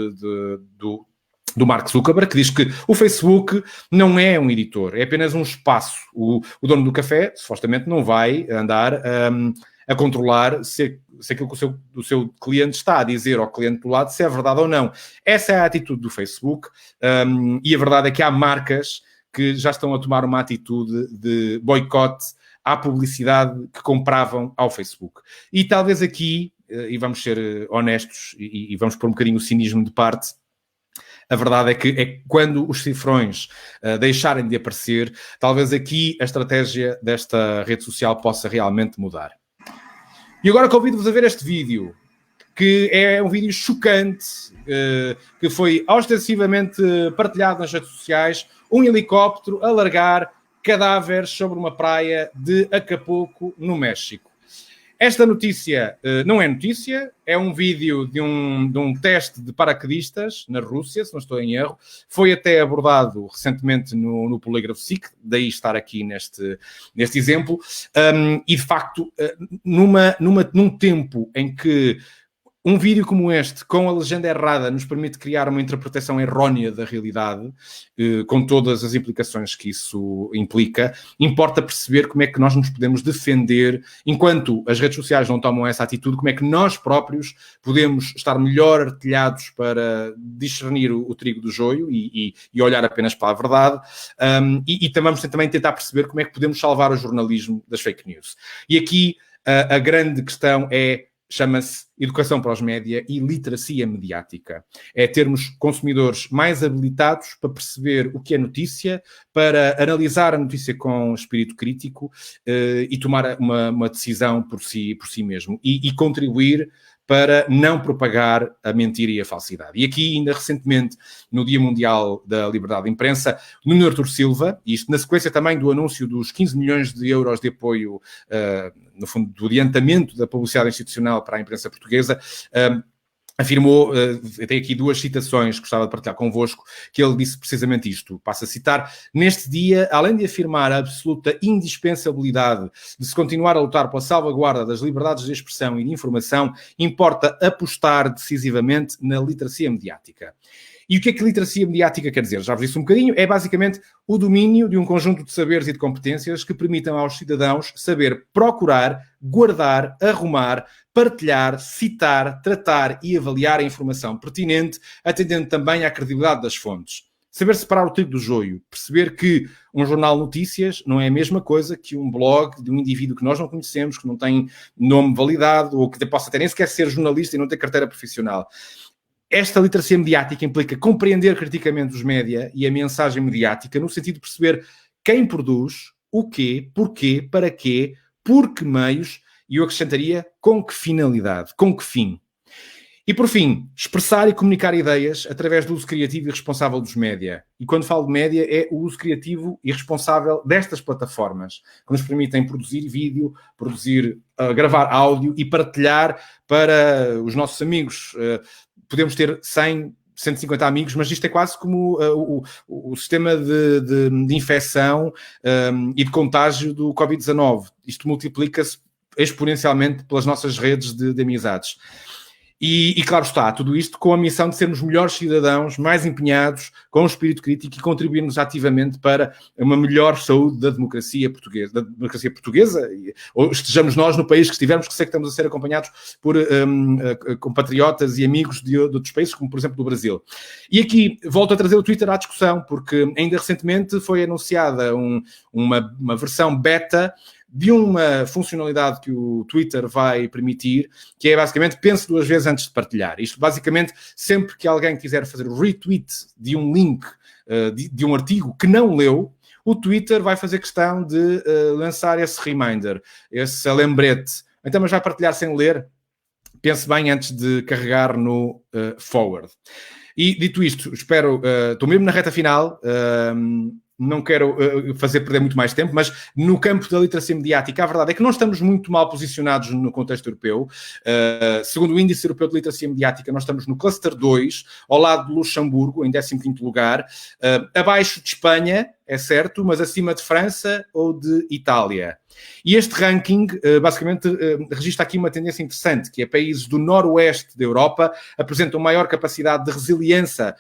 do Mark Zuckerberg, que diz que o Facebook não é um editor, é apenas um espaço. O dono do café, supostamente, não vai andar a controlar se aquilo que o seu cliente está a dizer ao cliente do lado se é verdade ou não. Essa é a atitude do Facebook e a verdade é que há marcas que já estão a tomar uma atitude de boicote à publicidade que compravam ao Facebook. E talvez aqui, e vamos ser honestos e vamos pôr um bocadinho o cinismo de parte, a verdade é que quando os cifrões deixarem de aparecer, talvez aqui a estratégia desta rede social possa realmente mudar. E agora convido-vos a ver este vídeo, que é um vídeo chocante, que foi ostensivamente partilhado nas redes sociais, um helicóptero a largar cadáveres sobre uma praia de Acapulco, no México. Esta notícia não é notícia, é um vídeo de um teste de paraquedistas na Rússia, se não estou em erro. Foi até abordado recentemente no Polígrafo SIC, daí estar aqui neste exemplo. E, de facto, num tempo em que um vídeo como este, com a legenda errada, nos permite criar uma interpretação errónea da realidade, com todas as implicações que isso implica, importa perceber como é que nós nos podemos defender, enquanto as redes sociais não tomam essa atitude, como é que nós próprios podemos estar melhor artilhados para discernir o trigo do joio e olhar apenas para a verdade, e vamos também tentar perceber como é que podemos salvar o jornalismo das fake news. E aqui a grande questão chama-se educação para os média e literacia mediática. É termos consumidores mais habilitados para perceber o que é notícia, para analisar a notícia com espírito crítico e tomar uma decisão por si mesmo e contribuir para não propagar a mentira e a falsidade. E aqui, ainda recentemente, no Dia Mundial da Liberdade de Imprensa, Nuno Artur Silva, e isto na sequência também do anúncio dos 15 milhões de euros de apoio, no fundo, do adiantamento da publicidade institucional para a imprensa portuguesa, afirmou, eu tenho aqui duas citações que gostava de partilhar convosco, que ele disse precisamente isto, passo a citar: neste dia, além de afirmar a absoluta indispensabilidade de se continuar a lutar pela salvaguarda das liberdades de expressão e de informação, importa apostar decisivamente na literacia mediática. E o que é que literacia mediática quer dizer? Já vos disse um bocadinho, é basicamente o domínio de um conjunto de saberes e de competências que permitam aos cidadãos saber procurar, guardar, arrumar, partilhar, citar, tratar e avaliar a informação pertinente, atendendo também à credibilidade das fontes. saber separar o trigo do joio, perceber que um jornal de notícias não é a mesma coisa que um blog de um indivíduo que nós não conhecemos, que não tem nome validado, ou que possa até nem sequer ser jornalista e não ter carteira profissional. Esta literacia mediática implica compreender criticamente os média e a mensagem mediática, no sentido de perceber quem produz, o quê, porquê, para quê, por que meios, e eu acrescentaria com que finalidade, com que fim. E, por fim, expressar e comunicar ideias através do uso criativo e responsável dos média. E quando falo de média, é o uso criativo e responsável destas plataformas, que nos permitem produzir vídeo, gravar áudio e partilhar para os nossos amigos. Podemos ter 100, 150 amigos, mas isto é quase como o sistema de infecção e de contágio do Covid-19. Isto multiplica-se exponencialmente pelas nossas redes de amizades. E claro está, tudo isto com a missão de sermos melhores cidadãos, mais empenhados, com um espírito crítico e contribuirmos ativamente para uma melhor saúde da democracia portuguesa, ou estejamos nós no país que estivermos, que sei que estamos a ser acompanhados por compatriotas e amigos de outros países, como por exemplo do Brasil. E aqui volto a trazer o Twitter à discussão, porque ainda recentemente foi anunciada uma versão beta de uma funcionalidade que o Twitter vai permitir, que é basicamente pense duas vezes antes de partilhar. Isto basicamente, sempre que alguém quiser fazer o retweet de um link, de um artigo que não leu, o Twitter vai fazer questão de lançar esse reminder, esse lembrete. Então, mas vai partilhar sem ler? Pense bem antes de carregar no forward. E dito isto, estou mesmo na reta final, não quero fazer perder muito mais tempo, mas no campo da literacia mediática, a verdade é que não estamos muito mal posicionados no contexto europeu. Segundo o Índice Europeu de Literacia Mediática, nós estamos no cluster 2, ao lado de Luxemburgo, em 15º lugar, abaixo de Espanha, é certo, mas acima de França ou de Itália. E este ranking, basicamente, registra aqui uma tendência interessante, que é países do noroeste da Europa apresentam maior capacidade de resiliência,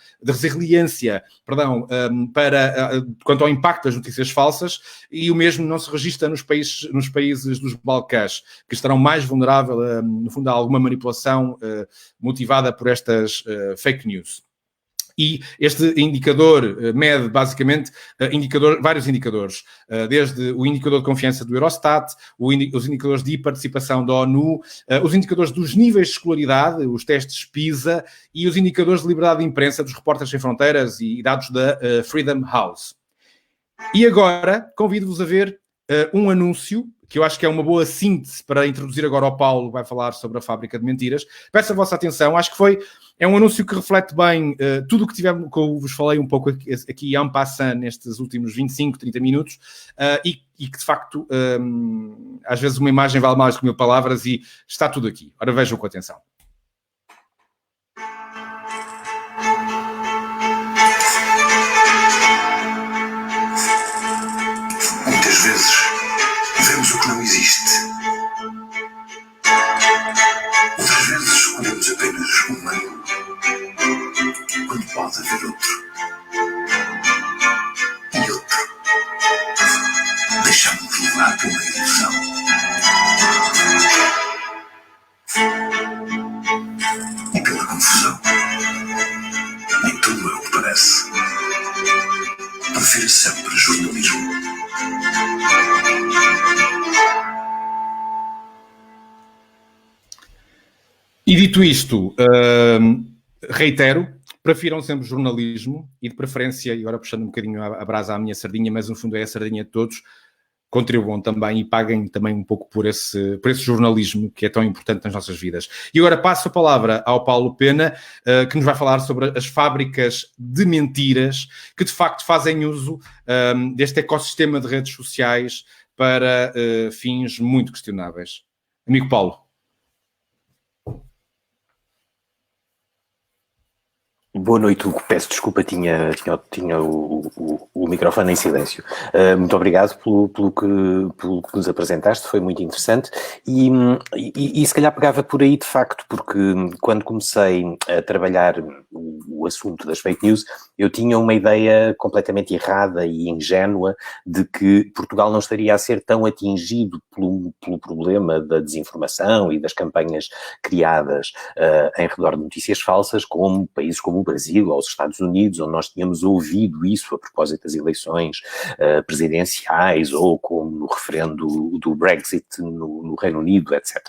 quanto ao impacto das notícias falsas, e o mesmo não se registra nos países dos Balcãs, que estarão mais vulneráveis, no fundo, a alguma manipulação motivada por estas fake news. E este indicador mede, basicamente, vários indicadores, desde o indicador de confiança do Eurostat, os indicadores de participação da ONU, os indicadores dos níveis de escolaridade, os testes PISA, e os indicadores de liberdade de imprensa dos Repórteres Sem Fronteiras e dados da Freedom House. E agora, convido-vos a ver um anúncio, que eu acho que é uma boa síntese para introduzir agora ao Paulo, que vai falar sobre a Fábrica de Mentiras. Peço a vossa atenção, acho que é um anúncio que reflete bem tudo o que eu vos falei um pouco aqui en passant nestes últimos 25, 30 minutos, e que de facto, às vezes uma imagem vale mais que 1000 palavras, e está tudo aqui. Ora, vejam com atenção. Muitas vezes vemos o que não existe. Outras vezes escolhemos apenas um meio, quando pode haver outro. E outro. Deixamos-nos levar por uma ilusão. E pela confusão. Nem tudo é o que parece. Prefiro sempre jornalismo. E dito isto, reitero, prefiram sempre jornalismo e de preferência, e agora puxando um bocadinho a brasa à minha sardinha, mas no fundo é a sardinha de todos, contribuam também e paguem também um pouco por esse jornalismo que é tão importante nas nossas vidas. E agora passo a palavra ao Paulo Pena, que nos vai falar sobre as fábricas de mentiras que de facto fazem uso deste ecossistema de redes sociais para fins muito questionáveis. Amigo Paulo. Boa noite, Hugo. Peço desculpa, tinha o microfone em silêncio. Muito obrigado pelo que nos apresentaste, foi muito interessante e se calhar pegava por aí de facto, porque quando comecei a trabalhar o assunto das fake news, Eu tinha uma ideia completamente errada e ingênua de que Portugal não estaria a ser tão atingido pelo problema da desinformação e das campanhas criadas em redor de notícias falsas como países como o Brasil ou os Estados Unidos, onde nós tínhamos ouvido isso a propósito das eleições presidenciais ou como no referendo do Brexit no Reino Unido, etc.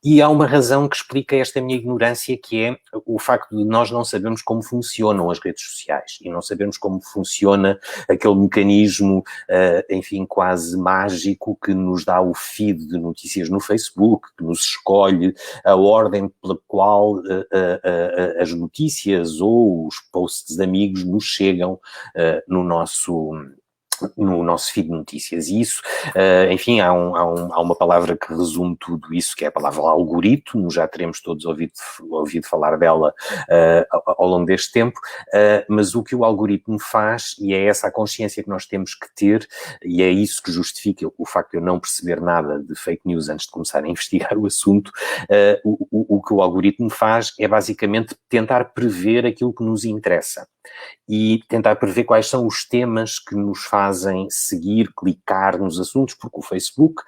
E há uma razão que explica esta minha ignorância, que é o facto de nós não sabermos como funcionam as redes sociais e não sabermos como funciona aquele mecanismo, enfim, quase mágico que nos dá o feed de notícias no Facebook, que nos escolhe a ordem pela qual as notícias ou os posts de amigos nos chegam no nosso feed de notícias. E isso, enfim, há uma palavra que resume tudo isso, que é a palavra algoritmo. Já teremos todos ouvido falar dela ao longo deste tempo, mas o que o algoritmo faz, e é essa a consciência que nós temos que ter, e é isso que justifica o facto de eu não perceber nada de fake news antes de começar a investigar o assunto, o que o algoritmo faz é basicamente tentar prever aquilo que nos interessa e tentar prever quais são os temas que nos fazem seguir, clicar nos assuntos, porque o Facebook,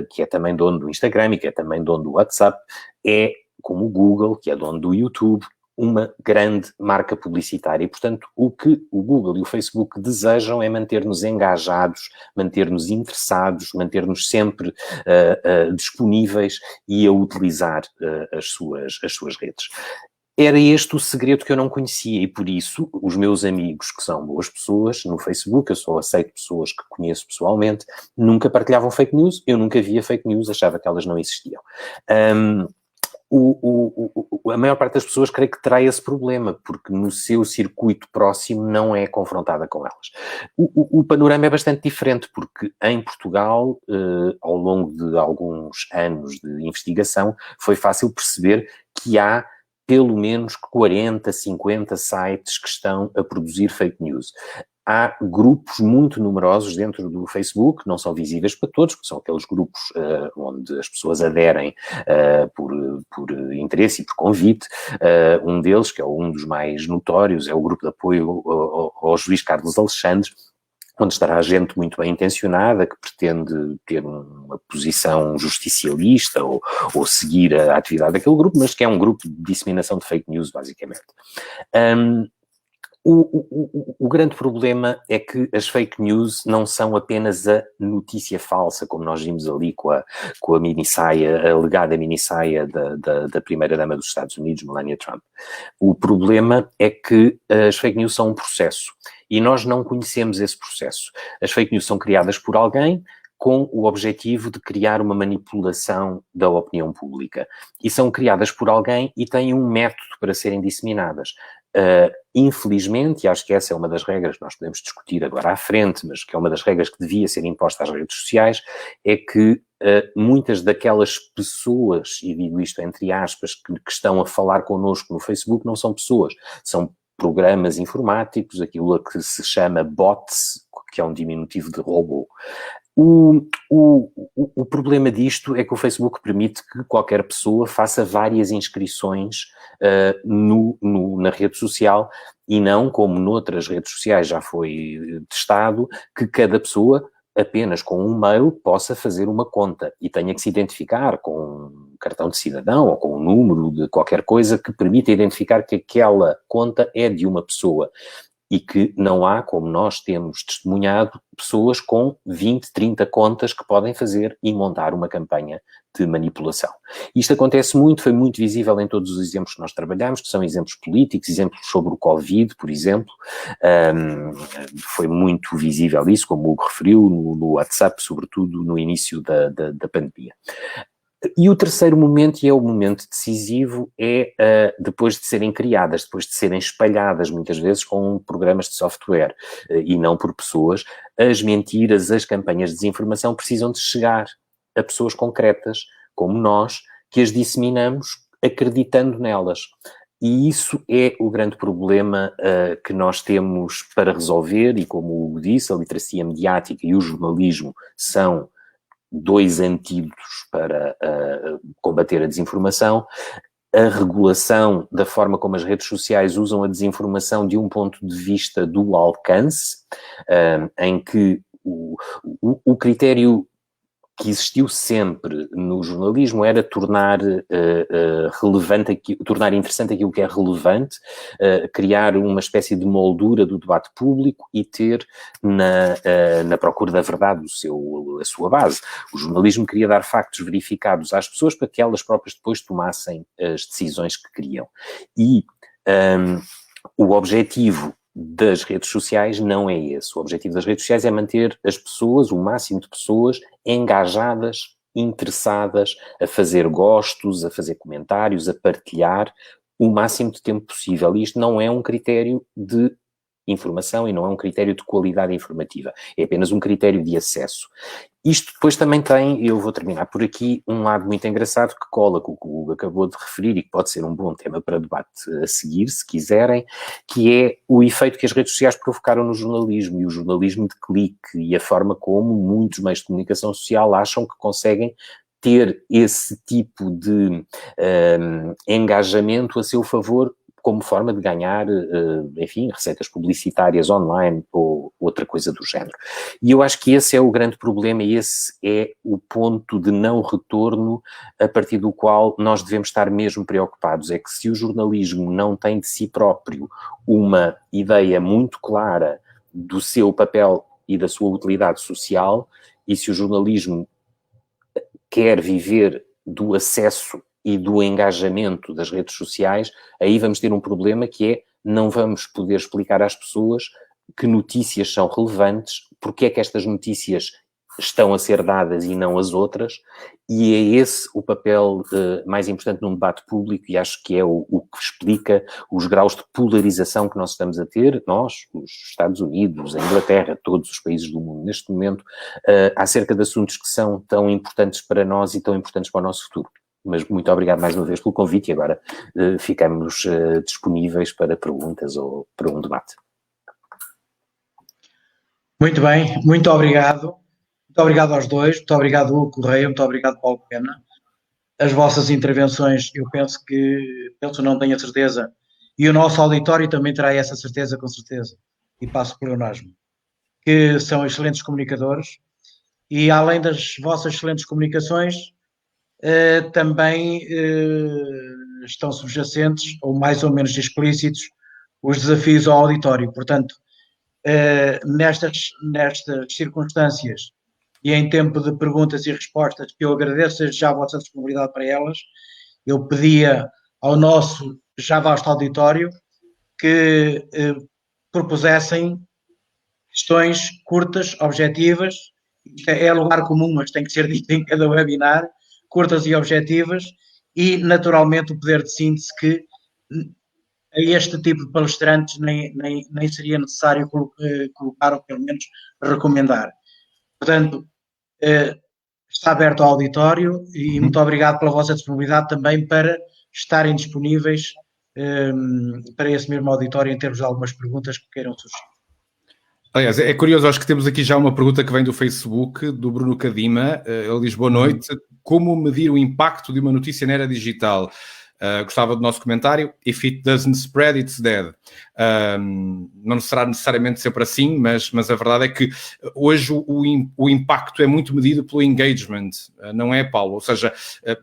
que é também dono do Instagram e que é também dono do WhatsApp, é como o Google, que é dono do YouTube, uma grande marca publicitária. E, portanto, o que o Google e o Facebook desejam é manter-nos engajados, manter-nos interessados, manter-nos sempre disponíveis e a utilizar as suas redes. Era este o segredo que eu não conhecia e, por isso, os meus amigos, que são boas pessoas no Facebook, eu só aceito pessoas que conheço pessoalmente, nunca partilhavam fake news, eu nunca via fake news, achava que elas não existiam. A maior parte das pessoas creio que terá esse problema, porque no seu circuito próximo não é confrontada com elas. O panorama é bastante diferente, porque em Portugal, ao longo de alguns anos de investigação, foi fácil perceber que há pelo menos 40, 50 sites que estão a produzir fake news. Há grupos muito numerosos dentro do Facebook, não são visíveis para todos, porque são aqueles grupos onde as pessoas aderem por interesse e por convite. Um deles, que é um dos mais notórios, é o grupo de apoio ao juiz Carlos Alexandre, onde estará gente muito bem intencionada que pretende ter uma posição justicialista ou seguir a atividade daquele grupo, mas que é um grupo de disseminação de fake news, basicamente. O grande problema é que as fake news não são apenas a notícia falsa, como nós vimos ali com a minissaia, a alegada minissaia da primeira-dama dos Estados Unidos, Melania Trump. O problema é que as fake news são um processo e nós não conhecemos esse processo. As fake news são criadas por alguém com o objetivo de criar uma manipulação da opinião pública. E são criadas por alguém e têm um método para serem disseminadas. Infelizmente, e acho que essa é uma das regras que nós podemos discutir agora à frente, mas que é uma das regras que devia ser imposta às redes sociais, é que muitas daquelas pessoas, e digo isto entre aspas, que estão a falar connosco no Facebook, não são pessoas, são programas informáticos, aquilo a que se chama bots, que é um diminutivo de robô. O problema disto é que o Facebook permite que qualquer pessoa faça várias inscrições na rede social e não, como noutras redes sociais já foi testado, que cada pessoa apenas com um mail possa fazer uma conta e tenha que se identificar com um cartão de cidadão ou com um número de qualquer coisa que permita identificar que aquela conta é de uma pessoa. E que não há, como nós temos testemunhado, pessoas com 20, 30 contas que podem fazer e montar uma campanha de manipulação. Isto acontece muito, foi muito visível em todos os exemplos que nós trabalhamos, que são exemplos políticos, exemplos sobre o Covid, por exemplo. Foi muito visível isso, como o Hugo referiu, no WhatsApp, sobretudo no início da pandemia. E o terceiro momento, e é o momento decisivo, é depois de serem criadas, depois de serem espalhadas muitas vezes com programas de software e não por pessoas, as mentiras, as campanhas de desinformação precisam de chegar a pessoas concretas, como nós, que as disseminamos acreditando nelas. E isso é o grande problema que nós temos para resolver, e como o Hugo disse, a literacia mediática e o jornalismo são dois antídotos para combater a desinformação. a regulação da forma como as redes sociais usam a desinformação de um ponto de vista do alcance, em que o critério que existiu sempre no jornalismo era tornar relevante, tornar interessante aquilo que é relevante, criar uma espécie de moldura do debate público e ter na procura da verdade a sua base. O jornalismo queria dar factos verificados às pessoas para que elas próprias depois tomassem as decisões que queriam. E o objetivo das redes sociais não é esse. O objetivo das redes sociais é manter as pessoas, o máximo de pessoas, engajadas, interessadas, a fazer gostos, a fazer comentários, a partilhar o máximo de tempo possível. E isto não é um critério de informação e não é um critério de qualidade informativa. É apenas um critério de acesso. Isto depois também tem, eu vou terminar por aqui, um lado muito engraçado que cola com o que o Hugo acabou de referir e que pode ser um bom tema para debate a seguir, se quiserem, que é o efeito que as redes sociais provocaram no jornalismo e o jornalismo de clique e a forma como muitos meios de comunicação social acham que conseguem ter esse tipo de engajamento a seu favor como forma de ganhar, enfim, receitas publicitárias online ou outra coisa do género. E eu acho que esse é o grande problema e esse é o ponto de não retorno a partir do qual nós devemos estar mesmo preocupados. É que se o jornalismo não tem de si próprio uma ideia muito clara do seu papel e da sua utilidade social, e se o jornalismo quer viver do acesso e do engajamento das redes sociais, aí vamos ter um problema que é, não vamos poder explicar às pessoas que notícias são relevantes, porque é que estas notícias estão a ser dadas e não as outras, e é esse o papel mais importante num debate público, e acho que é o que explica os graus de polarização que nós estamos a ter, nós, os Estados Unidos, a Inglaterra, todos os países do mundo neste momento, acerca de assuntos que são tão importantes para nós e tão importantes para o nosso futuro. Mas muito obrigado mais uma vez pelo convite e agora ficamos disponíveis para perguntas ou para um debate. Muito bem, muito obrigado. Muito obrigado aos dois, muito obrigado Hugo Correia, muito obrigado Paulo Pena. As vossas intervenções, eu penso, não tenho a certeza, e o nosso auditório também terá essa certeza, com certeza, e passo por pleonasmo, que são excelentes comunicadores e além das vossas excelentes comunicações, também estão subjacentes, ou mais ou menos explícitos, os desafios ao auditório. Portanto, nestas circunstâncias e em tempo de perguntas e respostas, que eu agradeço já a vossa disponibilidade para elas, eu pedia ao nosso já vasto auditório que propusessem questões curtas, objetivas, é lugar comum, mas tem que ser dito em cada webinar, curtas e objetivas, e naturalmente o poder de síntese que a este tipo de palestrantes nem seria necessário colocar ou pelo menos recomendar. Portanto, está aberto ao auditório e muito obrigado pela vossa disponibilidade também para estarem disponíveis para esse mesmo auditório em termos de algumas perguntas que queiram surgir. Aliás, é curioso, acho que temos aqui já uma pergunta que vem do Facebook, do Bruno Cadima. Ele diz, boa noite, como medir o impacto de uma notícia na era digital? Gostava do nosso comentário. If it doesn't spread, it's dead. Não será necessariamente sempre assim, mas a verdade é que hoje o impacto é muito medido pelo engagement, não é, Paulo? Ou seja,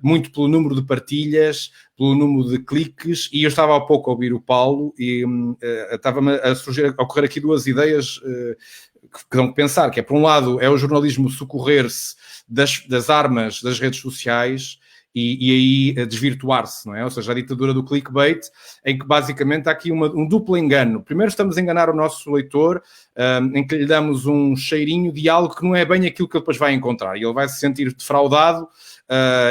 muito pelo número de partilhas, pelo número de cliques, e eu estava há pouco a ouvir o Paulo e estava-me a ocorrer aqui duas ideias que dão que pensar, que é, por um lado, é o jornalismo socorrer-se das armas das redes sociais e aí desvirtuar-se, não é? Ou seja, a ditadura do clickbait, em que basicamente há aqui um duplo engano. Primeiro estamos a enganar o nosso leitor, em que lhe damos um cheirinho de algo que não é bem aquilo que ele depois vai encontrar. E ele vai se sentir defraudado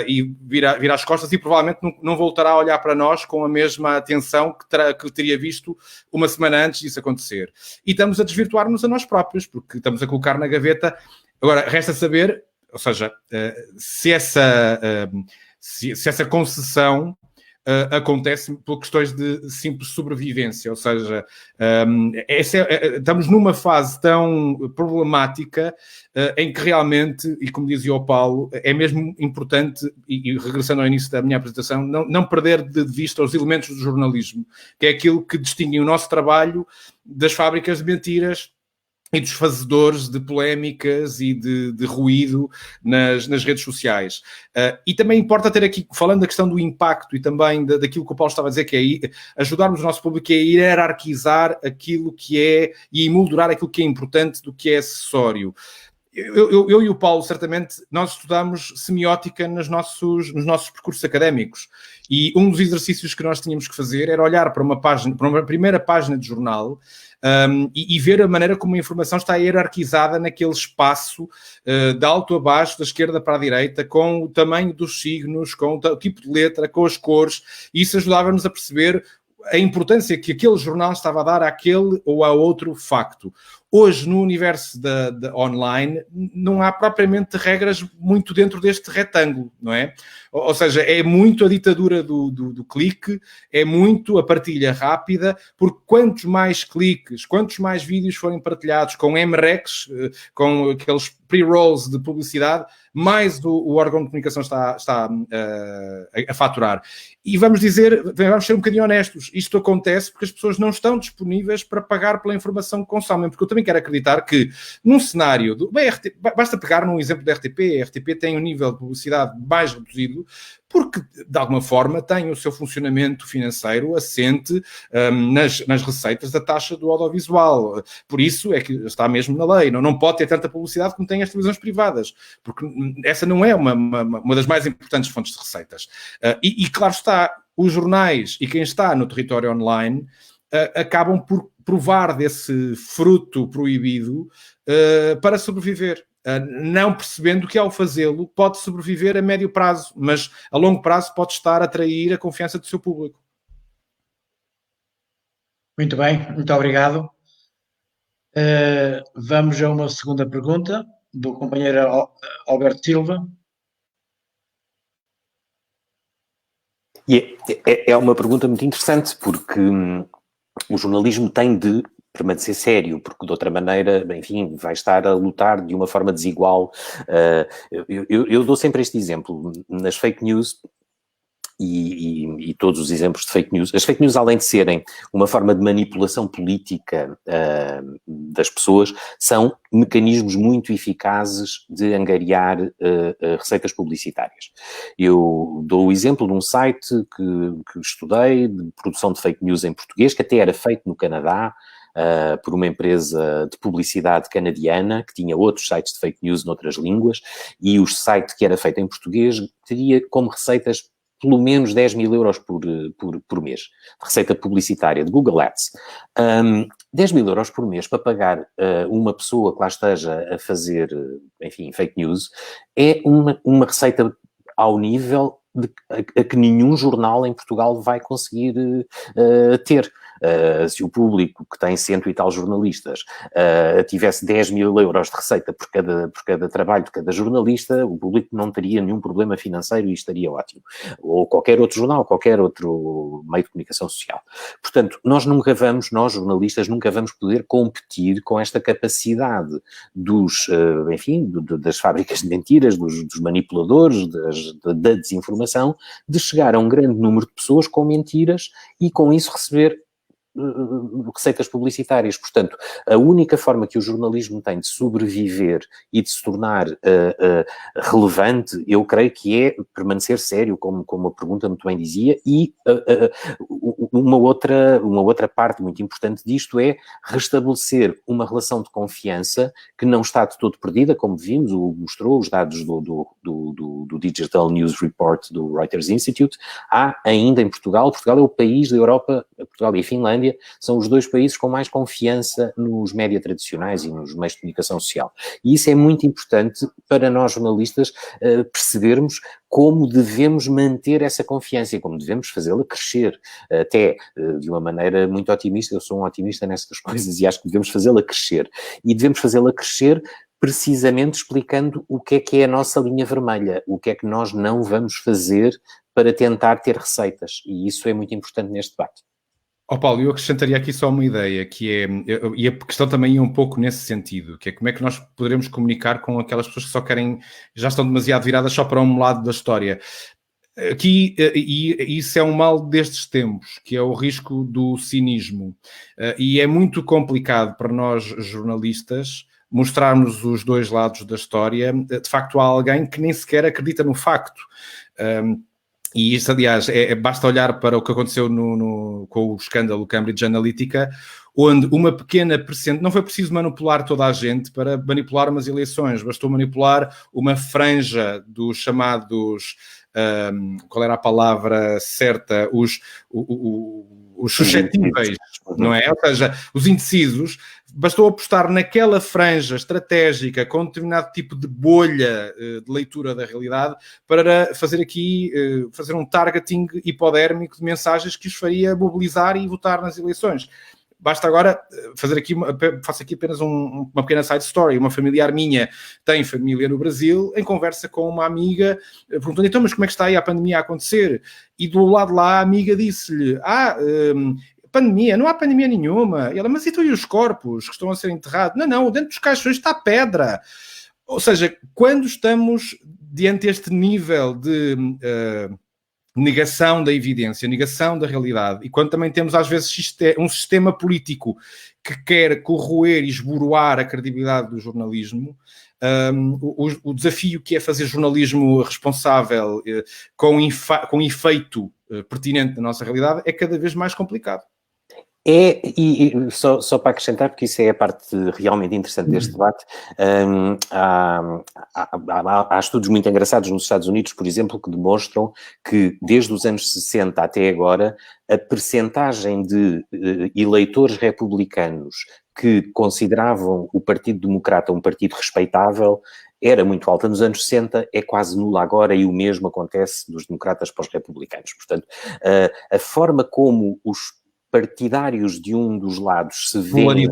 e virar as costas e provavelmente não voltará a olhar para nós com a mesma atenção que teria visto uma semana antes disso acontecer. E estamos a desvirtuar-nos a nós próprios, porque estamos a colocar na gaveta. Agora, resta saber, ou seja, se essa concessão acontece por questões de simples sobrevivência, ou seja, estamos numa fase tão problemática em que realmente, e como dizia o Paulo, é mesmo importante, e regressando ao início da minha apresentação, não perder de vista os elementos do jornalismo, que é aquilo que distingue o nosso trabalho das fábricas de mentiras e dos fazedores de polémicas e de ruído nas redes sociais. E também importa ter aqui, falando da questão do impacto e também daquilo que o Paulo estava a dizer, que é ajudarmos o nosso público a hierarquizar aquilo que é e emoldurar aquilo que é importante do que é acessório. Eu e o Paulo, certamente, nós estudamos semiótica nos nossos percursos académicos, e um dos exercícios que nós tínhamos que fazer era olhar para uma primeira página de jornal e ver a maneira como a informação está hierarquizada naquele espaço de alto a baixo, da esquerda para a direita, com o tamanho dos signos, com o tipo de letra, com as cores, e isso ajudava-nos a perceber a importância que aquele jornal estava a dar àquele ou a outro facto. Hoje, no universo da online, não há propriamente regras muito dentro deste retângulo, não é? Ou seja, é muito a ditadura do clique, é muito a partilha rápida, porque quantos mais cliques, quantos mais vídeos forem partilhados com MRECs, com aqueles pre-rolls de publicidade, mais o órgão de comunicação está a faturar. E vamos ser um bocadinho honestos, isto acontece porque as pessoas não estão disponíveis para pagar pela informação que consomem, porque eu também quero acreditar que num cenário, basta pegar num exemplo da RTP, a RTP tem um nível de publicidade mais reduzido, porque, de alguma forma, tem o seu funcionamento financeiro assente nas receitas da taxa do audiovisual. Por isso é que está mesmo na lei. Não pode ter tanta publicidade como tem as televisões privadas, porque essa não é uma das mais importantes fontes de receitas. E claro está, os jornais e quem está no território online acabam por provar desse fruto proibido para sobreviver. Não percebendo que ao fazê-lo pode sobreviver a médio prazo, mas a longo prazo pode estar a atrair a confiança do seu público. Muito bem, muito obrigado. Vamos a uma segunda pergunta do companheiro Alberto Silva. E é uma pergunta muito interessante, porque o jornalismo tem de permanecer sério, porque de outra maneira, enfim, vai estar a lutar de uma forma desigual. Eu dou sempre este exemplo. Nas fake news, e todos os exemplos de fake news, as fake news, além de serem uma forma de manipulação política das pessoas, são mecanismos muito eficazes de angariar receitas publicitárias. Eu dou o exemplo de um site que estudei, de produção de fake news em português, que até era feito no Canadá, por uma empresa de publicidade canadiana, que tinha outros sites de fake news noutras línguas, e o site que era feito em português teria como receitas pelo menos 10 mil euros por mês, de receita publicitária, de Google Ads. 10 mil euros por mês para pagar uma pessoa que lá esteja a fazer, enfim, fake news, é uma receita ao nível a que nenhum jornal em Portugal vai conseguir ter. Se o público, que tem 100 e tal jornalistas, tivesse 10 mil euros de receita por cada trabalho de cada jornalista, o público não teria nenhum problema financeiro e estaria ótimo. Ou qualquer outro jornal, qualquer outro meio de comunicação social. Portanto, nós jornalistas, nunca vamos poder competir com esta capacidade das fábricas de mentiras, dos manipuladores, da desinformação, de chegar a um grande número de pessoas com mentiras e com isso receber receitas publicitárias. Portanto, a única forma que o jornalismo tem de sobreviver e de se tornar relevante, eu creio que é permanecer sério, como a pergunta muito bem dizia, e uma outra parte muito importante disto é restabelecer uma relação de confiança que não está de todo perdida, como vimos, mostrou os dados do Digital News Report do Reuters Institute. Há ainda em Portugal é o país da Europa, Portugal e a Finlândia, são os dois países com mais confiança nos média tradicionais e nos meios de comunicação social. E isso é muito importante para nós jornalistas percebermos como devemos manter essa confiança e como devemos fazê-la crescer, até de uma maneira muito otimista. Eu sou um otimista nessas coisas e acho que devemos fazê-la crescer. E devemos fazê-la crescer precisamente explicando o que é a nossa linha vermelha, o que é que nós não vamos fazer para tentar ter receitas, e isso é muito importante neste debate. Paulo, eu acrescentaria aqui só uma ideia, que é, e a questão também é um pouco nesse sentido, que é como é que nós poderemos comunicar com aquelas pessoas que só querem, já estão demasiado viradas só para um lado da história. Aqui, e isso é um mal destes tempos, que é o risco do cinismo. E é muito complicado para nós, jornalistas, mostrarmos os dois lados da história. De facto, há alguém que nem sequer acredita no facto. E isso, aliás, basta olhar para o que aconteceu com o escândalo Cambridge Analytica, onde uma pequena percentagem, não foi preciso manipular toda a gente para manipular umas eleições, bastou manipular uma franja dos chamados, qual era a palavra certa, os suscetíveis, não é? Ou seja, os indecisos, bastou apostar naquela franja estratégica com um determinado tipo de bolha de leitura da realidade para fazer um targeting hipodérmico de mensagens que os faria mobilizar e votar nas eleições. Basta agora faço aqui apenas uma pequena side story. Uma familiar minha tem família no Brasil, em conversa com uma amiga, perguntando, então, mas como é que está aí a pandemia a acontecer? E do lado lá a amiga disse-lhe, pandemia, não há pandemia nenhuma. E ela, mas e tu e os corpos que estão a ser enterrados? Não, dentro dos caixões está pedra. Ou seja, quando estamos diante deste nível de negação da evidência, negação da realidade, e quando também temos às vezes um sistema político que quer corroer e esboroar a credibilidade do jornalismo, o desafio que é fazer jornalismo responsável com efeito pertinente na nossa realidade é cada vez mais complicado. E só para acrescentar, porque isso é a parte realmente interessante deste debate, há estudos muito engraçados nos Estados Unidos, por exemplo, que demonstram que desde os anos 60 até agora, a percentagem de eleitores republicanos que consideravam o Partido Democrata um partido respeitável era muito alta nos anos 60, é quase nula agora, e o mesmo acontece dos democratas para os republicanos. Portanto, a forma como os partidários de um dos lados se veem...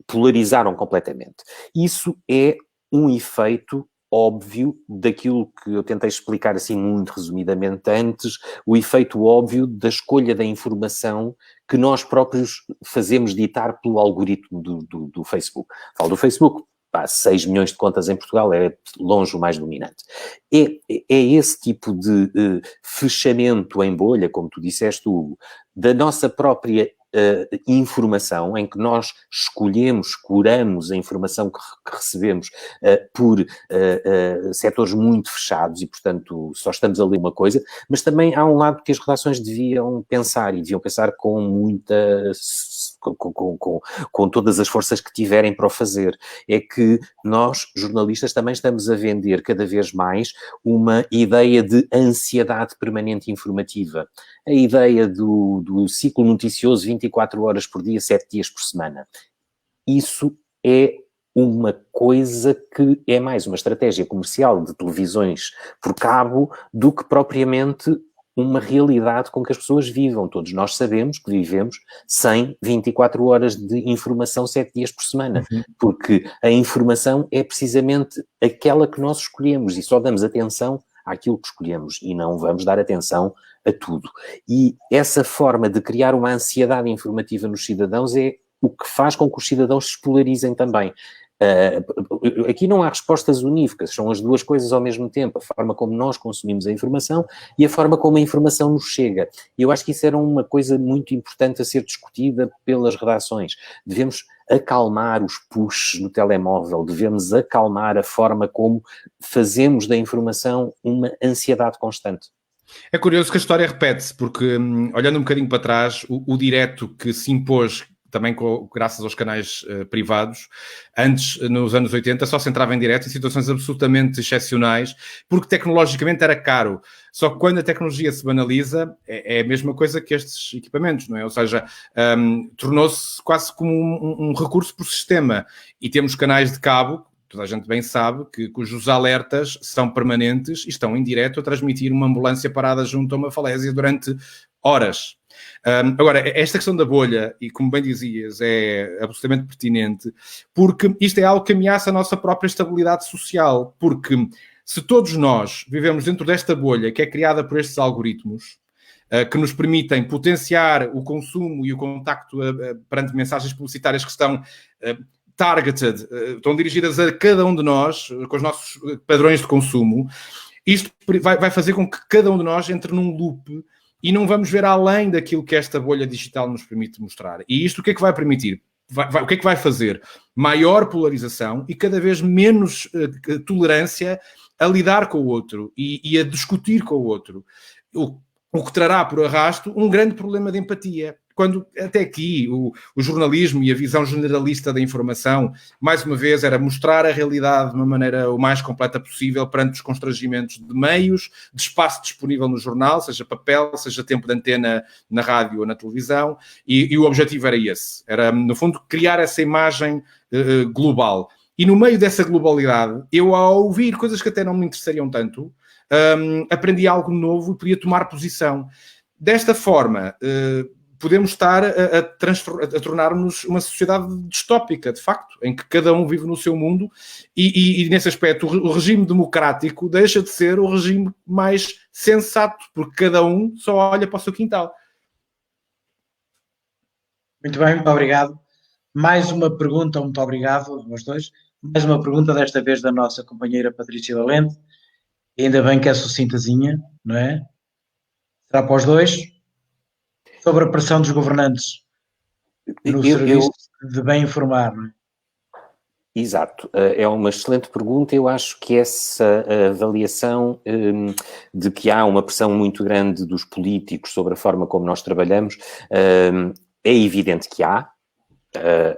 Polarizaram completamente. Isso é um efeito óbvio daquilo que eu tentei explicar assim muito resumidamente antes, o efeito óbvio da escolha da informação que nós próprios fazemos ditar pelo algoritmo do Facebook. Falo do Facebook, 6 milhões de contas em Portugal, é longe o mais dominante. É esse tipo de fechamento em bolha, como tu disseste, Hugo, da nossa própria informação, em que nós escolhemos, curamos a informação que recebemos por setores muito fechados e, portanto, só estamos a ler uma coisa, mas também há um lado que as redações deviam pensar, e deviam pensar com muita... Com todas as forças que tiverem para o fazer, é que nós, jornalistas, também estamos a vender cada vez mais uma ideia de ansiedade permanente informativa. A ideia do ciclo noticioso 24 horas por dia, 7 dias por semana. Isso é uma coisa que é mais uma estratégia comercial de televisões por cabo do que propriamente uma realidade com que as pessoas vivam. Todos nós sabemos que vivemos sem 24 horas de informação 7 dias por semana, porque a informação é precisamente aquela que nós escolhemos e só damos atenção àquilo que escolhemos e não vamos dar atenção a tudo. E essa forma de criar uma ansiedade informativa nos cidadãos é o que faz com que os cidadãos se polarizem também. Aqui não há respostas unívocas, são as duas coisas ao mesmo tempo, a forma como nós consumimos a informação e a forma como a informação nos chega. E eu acho que isso era uma coisa muito importante a ser discutida pelas redações. Devemos acalmar os pushes no telemóvel, devemos acalmar a forma como fazemos da informação uma ansiedade constante. É curioso que a história repete-se, porque olhando um bocadinho para trás, o direto que se impôs também graças aos canais privados, antes, nos anos 80, só se entrava em direto em situações absolutamente excepcionais, porque tecnologicamente era caro. Só que quando a tecnologia se banaliza, é a mesma coisa que estes equipamentos, não é? Ou seja, tornou-se quase como um recurso por sistema. E temos canais de cabo, toda a gente bem sabe, cujos alertas são permanentes e estão em direto a transmitir uma ambulância parada junto a uma falésia durante horas. Agora, esta questão da bolha, e como bem dizias, é absolutamente pertinente, porque isto é algo que ameaça a nossa própria estabilidade social, porque Se todos nós vivemos dentro desta bolha que é criada por estes algoritmos, que nos permitem potenciar o consumo e o contacto perante mensagens publicitárias que estão targeted, estão dirigidas a cada um de nós, com os nossos padrões de consumo, isto vai fazer com que cada um de nós entre num loop e não vamos ver além daquilo que esta bolha digital nos permite mostrar. E isto o que é que vai permitir? O que é que vai fazer? Maior polarização e cada vez menos tolerância a lidar com o outro e a discutir com o outro. O que trará por arrasto um grande problema de empatia. Quando até aqui o jornalismo e a visão generalista da informação, mais uma vez, era mostrar a realidade de uma maneira o mais completa possível perante os constrangimentos de meios, de espaço disponível no jornal, seja papel, seja tempo de antena na rádio ou na televisão, e o objetivo era esse. Era, no fundo, criar essa imagem global. E no meio dessa globalidade, eu, ao ouvir coisas que até não me interessariam tanto, aprendi algo novo e podia tomar posição. Desta forma, podemos estar a tornar-nos uma sociedade distópica, de facto, em que cada um vive no seu mundo e nesse aspecto, o regime democrático deixa de ser o regime mais sensato, porque cada um só olha para o seu quintal. Muito bem, muito obrigado. Mais uma pergunta, muito obrigado aos dois. Mais uma pergunta, desta vez da nossa companheira Patrícia Valente. Ainda bem que é sucintazinha, não é? Será para os dois. Sobre a pressão dos governantes no serviço de bem informar, não é? Exato, é uma excelente pergunta. Eu acho que essa avaliação de que há uma pressão muito grande dos políticos sobre a forma como nós trabalhamos, é evidente que há.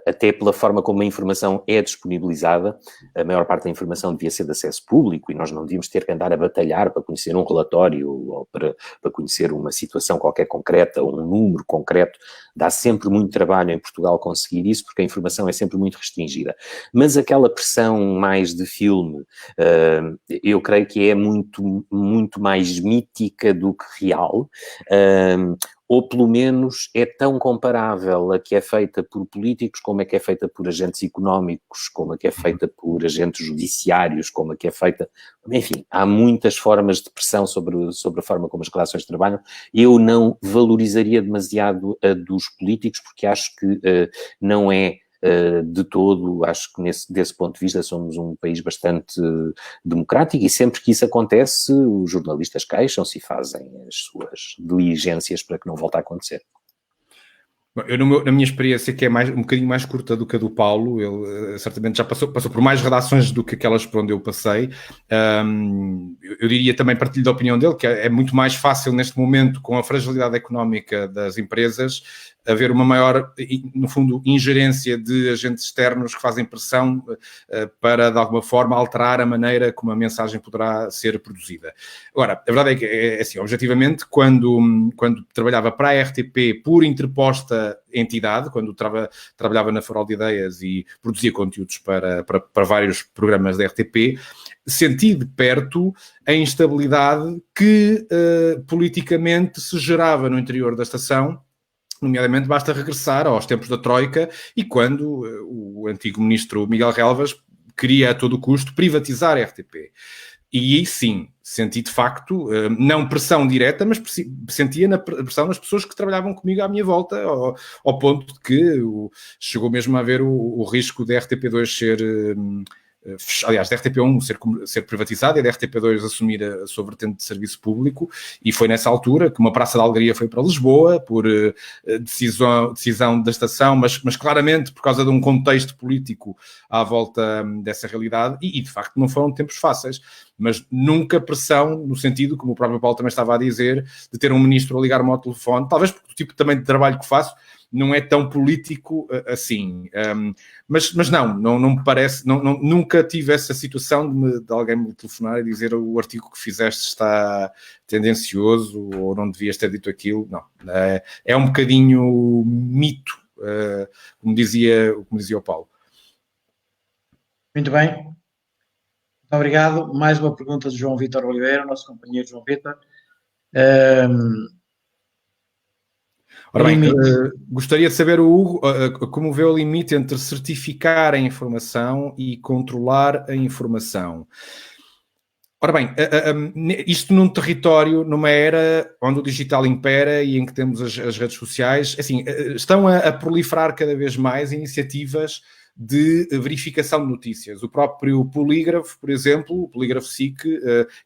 Até pela forma como a informação é disponibilizada, a maior parte da informação devia ser de acesso público e nós não devíamos ter que andar a batalhar para conhecer um relatório ou para conhecer uma situação qualquer concreta ou um número concreto. Dá sempre muito trabalho em Portugal conseguir isso, porque a informação é sempre muito restringida. Mas aquela pressão mais de filme, eu creio que é muito, muito mais mítica do que real. Ou pelo menos é tão comparável a que é feita por políticos, como é que é feita por agentes económicos, como é que é feita por agentes judiciários, como é que é feita... Enfim, há muitas formas de pressão sobre a forma como as relações trabalham. Eu não valorizaria demasiado a dos políticos, porque acho que não é... de todo, acho que desse ponto de vista somos um país bastante democrático e sempre que isso acontece os jornalistas queixam-se e fazem as suas diligências para que não volte a acontecer. Eu, na minha experiência, que é um bocadinho mais curta do que a do Paulo, ele certamente já passou por mais redações do que aquelas por onde eu passei. Eu diria também, partilho da opinião dele, que é muito mais fácil neste momento, com a fragilidade económica das empresas, haver uma maior, no fundo, ingerência de agentes externos que fazem pressão para, de alguma forma, alterar a maneira como a mensagem poderá ser produzida. Agora, a verdade é que, é assim, objetivamente, quando trabalhava para a RTP por interposta entidade, quando trabalhava na Farol de Ideias e produzia conteúdos para vários programas da RTP, senti de perto a instabilidade que politicamente se gerava no interior da estação. Nomeadamente, basta regressar aos tempos da Troika e quando o antigo ministro Miguel Relvas queria a todo custo privatizar a RTP. E aí sim, senti de facto, não pressão direta, mas sentia pressão nas pessoas que trabalhavam comigo à minha volta, ao ponto de que chegou mesmo a haver o risco da RTP2 ser... aliás, da RTP1 ser privatizada e da RTP2 assumir a sua vertente de serviço público, e foi nessa altura que uma praça da Alegria foi para Lisboa por decisão da estação, mas claramente por causa de um contexto político à volta dessa realidade, e de facto não foram tempos fáceis, mas nunca pressão no sentido, como o próprio Paulo também estava a dizer, de ter um ministro a ligar-me ao telefone, talvez porque o tipo também de trabalho que faço não é tão político assim. Mas não me parece, nunca tive essa situação de alguém me telefonar e dizer o artigo que fizeste está tendencioso ou não devias ter dito aquilo. Não. É um bocadinho mito, como dizia o Paulo. Muito bem. Muito obrigado. Mais uma pergunta de João Vítor Oliveira, nosso companheiro João Vítor. Ora bem, gostaria de saber, o Hugo, como vê o limite entre certificar a informação e controlar a informação. Ora bem, isto num território, numa era onde o digital impera e em que temos as redes sociais, assim, estão a proliferar cada vez mais iniciativas de verificação de notícias. O próprio Polígrafo, por exemplo, o Polígrafo SIC,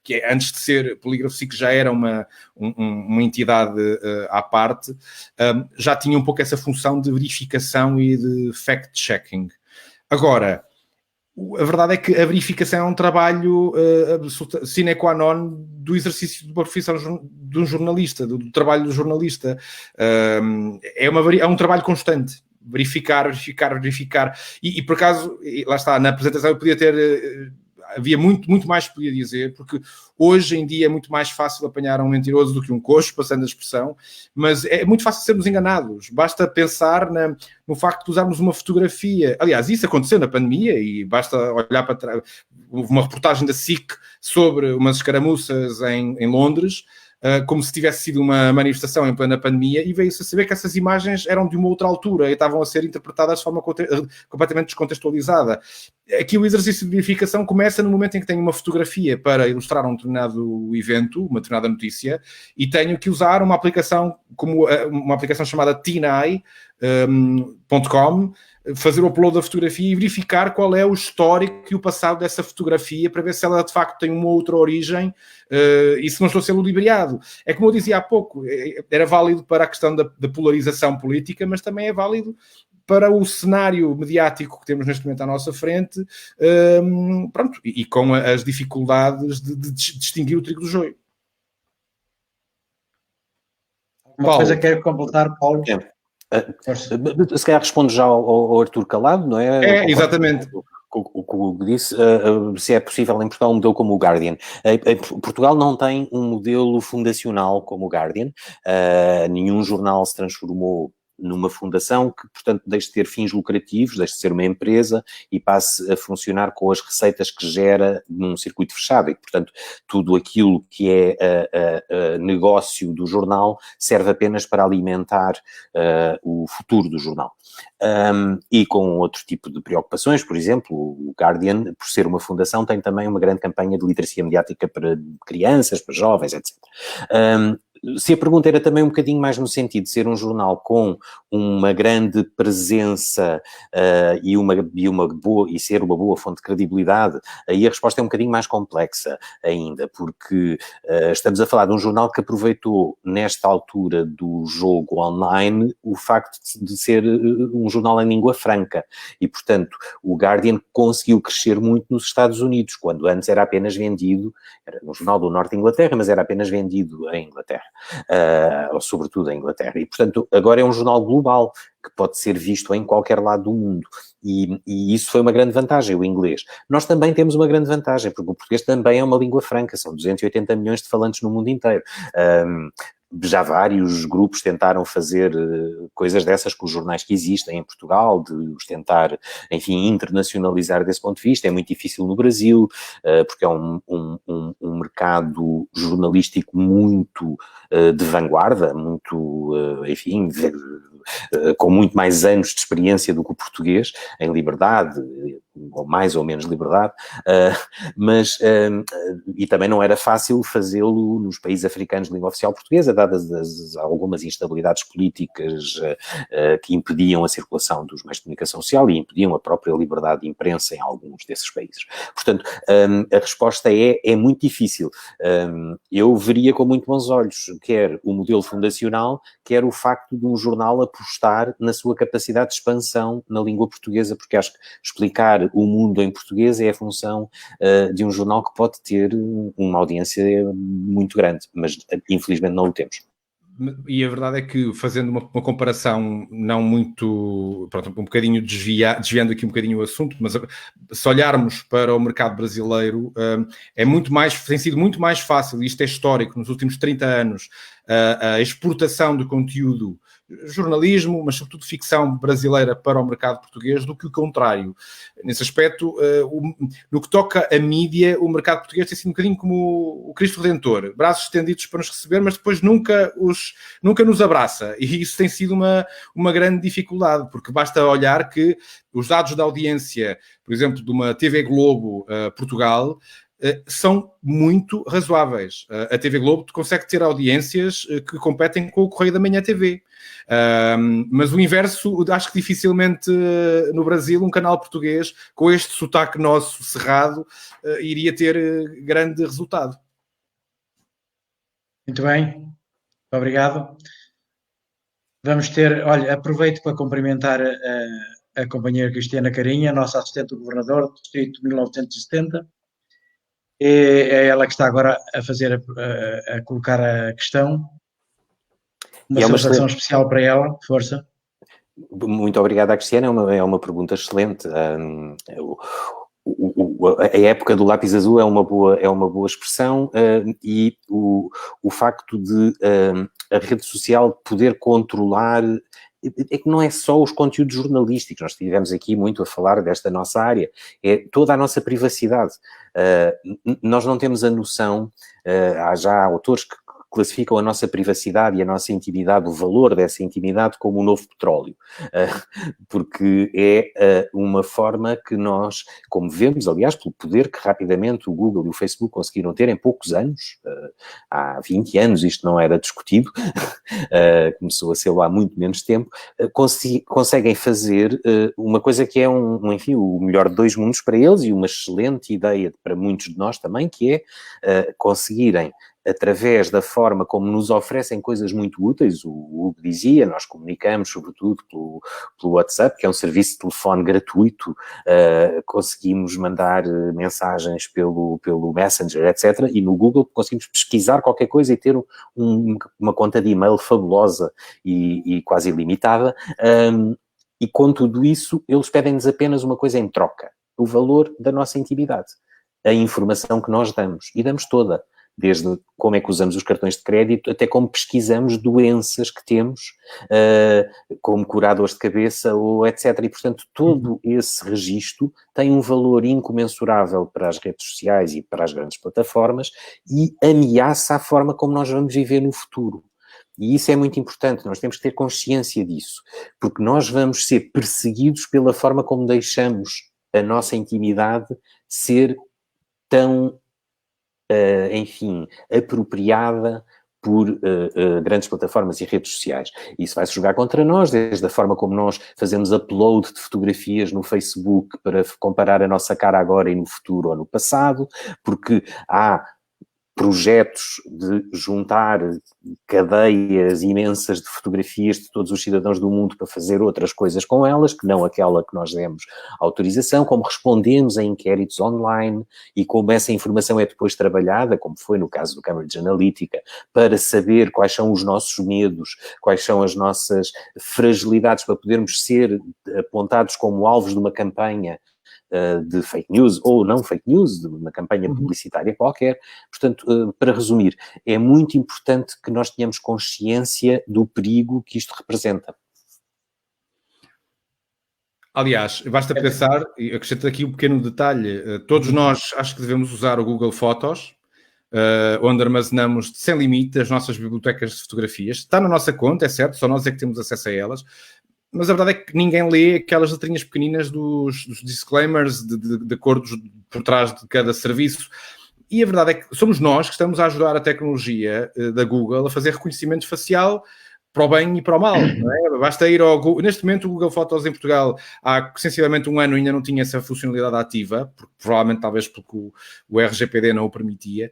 que antes de ser Polígrafo SIC já era uma entidade à parte, já tinha um pouco essa função de verificação e de fact-checking. Agora, a verdade é que a verificação é um trabalho sine qua non do exercício de uma profissão de um jornalista, do trabalho do jornalista. É um trabalho constante. Verificar. E por acaso, lá está, na apresentação eu podia ter... havia muito mais que podia dizer, porque hoje em dia é muito mais fácil apanhar um mentiroso do que um coxo, passando a expressão, mas é muito fácil sermos enganados. Basta pensar no facto de usarmos uma fotografia. Aliás, isso aconteceu na pandemia e basta olhar para trás. Houve uma reportagem da SIC sobre umas escaramuças em Londres, como se tivesse sido uma manifestação em plena pandemia, e veio-se a saber que essas imagens eram de uma outra altura e estavam a ser interpretadas de forma completamente descontextualizada. Aqui o exercício de verificação começa no momento em que tenho uma fotografia para ilustrar um determinado evento, uma determinada notícia, e tenho que usar uma aplicação como uma aplicação chamada TinEye.com, fazer o upload da fotografia e verificar qual é o histórico e o passado dessa fotografia para ver se ela de facto tem uma outra origem e se não estou a ser ludibriado. É como eu dizia há pouco, era válido para a questão da polarização política, mas também é válido para o cenário mediático que temos neste momento à nossa frente, pronto, e com as dificuldades de distinguir o trigo do joio. Uma coisa que quero completar, Paulo? Se calhar respondo já ao Artur Calado, não é? Exatamente. O que disse, se é possível em Portugal um modelo como o Guardian. Portugal não tem um modelo fundacional como o Guardian, nenhum jornal se transformou numa fundação que, portanto, deixe de ter fins lucrativos, deixe de ser uma empresa e passe a funcionar com as receitas que gera num circuito fechado e, portanto, tudo aquilo que é negócio do jornal serve apenas para alimentar o futuro do jornal. E com outro tipo de preocupações, por exemplo, o Guardian, por ser uma fundação, tem também uma grande campanha de literacia mediática para crianças, para jovens, etc. Se a pergunta era também um bocadinho mais no sentido de ser um jornal com uma grande presença e ser uma boa fonte de credibilidade, aí a resposta é um bocadinho mais complexa ainda, porque estamos a falar de um jornal que aproveitou nesta altura do jogo online o facto de ser um jornal em língua franca e, portanto, o Guardian conseguiu crescer muito nos Estados Unidos, quando antes era apenas vendido, era um jornal do norte da Inglaterra, mas era apenas vendido em Inglaterra. Ou sobretudo em Inglaterra. E, portanto, agora é um jornal global que pode ser visto em qualquer lado do mundo. E isso foi uma grande vantagem, o inglês. Nós também temos uma grande vantagem, porque o português também é uma língua franca, são 280 milhões de falantes no mundo inteiro. Já vários grupos tentaram fazer coisas dessas com os jornais que existem em Portugal, de os tentar, enfim, internacionalizar desse ponto de vista. É muito difícil no Brasil, porque é um mercado jornalístico muito de vanguarda, muito, enfim, com muito mais anos de experiência do que o português, em liberdade, ou mais ou menos liberdade, mas e também não era fácil fazê-lo nos países africanos de língua oficial portuguesa, dadas algumas instabilidades políticas que impediam a circulação dos meios de comunicação social e impediam a própria liberdade de imprensa em alguns desses países. Portanto, a resposta é muito difícil. Eu veria com muito bons olhos quer o modelo fundacional, quer o facto de um jornal apostar na sua capacidade de expansão na língua portuguesa, porque acho que explicar o mundo em português é a função de um jornal que pode ter uma audiência muito grande, mas infelizmente não o temos. E a verdade é que, fazendo uma comparação não muito, pronto, um bocadinho desviando aqui um bocadinho o assunto, mas se olharmos para o mercado brasileiro, tem sido muito mais fácil, e isto é histórico, nos últimos 30 anos, a exportação de conteúdo, jornalismo, mas sobretudo ficção brasileira para o mercado português, do que o contrário. Nesse aspecto, no que toca a mídia, o mercado português tem sido um bocadinho como o Cristo Redentor, braços estendidos para nos receber, mas depois nunca nos abraça, e isso tem sido uma grande dificuldade, porque basta olhar que os dados da audiência, por exemplo, de uma TV Globo Portugal, são muito razoáveis. A TV Globo consegue ter audiências que competem com o Correio da Manhã TV. Mas o inverso, acho que dificilmente no Brasil um canal português com este sotaque nosso cerrado iria ter grande resultado. Muito bem, obrigado. Vamos ter, olha, aproveito para cumprimentar a companheira Cristiana Carinha, nossa assistente do governador do distrito 1970. É ela que está agora a fazer, a colocar a questão. Uma saudação especial para ela, força. Muito obrigado à Cristiana, é uma pergunta excelente. A época do lápis azul é uma boa expressão, e o facto de a rede social poder controlar, é que não é só os conteúdos jornalísticos, nós estivemos aqui muito a falar desta nossa área, é toda a nossa privacidade. Nós não temos a noção, há já autores que classificam a nossa privacidade e a nossa intimidade, o valor dessa intimidade, como o novo petróleo, porque é uma forma que nós, como vemos, aliás, pelo poder que rapidamente o Google e o Facebook conseguiram ter em poucos anos, há 20 anos isto não era discutido, começou a ser há muito menos tempo, conseguem fazer uma coisa que é enfim, o melhor de dois mundos para eles e uma excelente ideia para muitos de nós também, que é conseguirem, através da forma como nos oferecem coisas muito úteis, o Hugo dizia, nós comunicamos sobretudo pelo WhatsApp, que é um serviço de telefone gratuito, conseguimos mandar mensagens pelo Messenger, etc. E no Google conseguimos pesquisar qualquer coisa e ter uma conta de e-mail fabulosa e quase ilimitada. E com tudo isso, eles pedem-nos apenas uma coisa em troca, o valor da nossa intimidade, a informação que nós damos, e damos toda. Desde como é que usamos os cartões de crédito, até como pesquisamos doenças que temos, como curar dores de cabeça, ou etc. E, portanto, todo esse registro tem um valor incomensurável para as redes sociais e para as grandes plataformas e ameaça a forma como nós vamos viver no futuro. E isso é muito importante, nós temos que ter consciência disso, porque nós vamos ser perseguidos pela forma como deixamos a nossa intimidade ser tão enfim, apropriada por grandes plataformas e redes sociais. Isso vai-se jogar contra nós, desde a forma como nós fazemos upload de fotografias no Facebook para comparar a nossa cara agora e no futuro ou no passado, porque há projetos de juntar cadeias imensas de fotografias de todos os cidadãos do mundo para fazer outras coisas com elas, que não aquela que nós demos autorização, como respondemos a inquéritos online e como essa informação é depois trabalhada, como foi no caso do Cambridge Analytica, para saber quais são os nossos medos, quais são as nossas fragilidades para podermos ser apontados como alvos de uma campanha de fake news ou não fake news, de uma campanha publicitária qualquer. Portanto, para resumir, é muito importante que nós tenhamos consciência do perigo que isto representa. Aliás, basta pensar, e acrescento aqui um pequeno detalhe, todos nós acho que devemos usar o Google Fotos, onde armazenamos sem limite as nossas bibliotecas de fotografias. Está na nossa conta, é certo, só nós é que temos acesso a elas, mas a verdade é que ninguém lê aquelas letrinhas pequeninas dos disclaimers de acordos por trás de cada serviço. E a verdade é que somos nós que estamos a ajudar a tecnologia da Google a fazer reconhecimento facial para o bem e para o mal. Não é? Basta ir ao Google. Neste momento, o Google Fotos em Portugal, há sensivelmente um ano, ainda não tinha essa funcionalidade ativa, porque, provavelmente, talvez porque o RGPD não o permitia,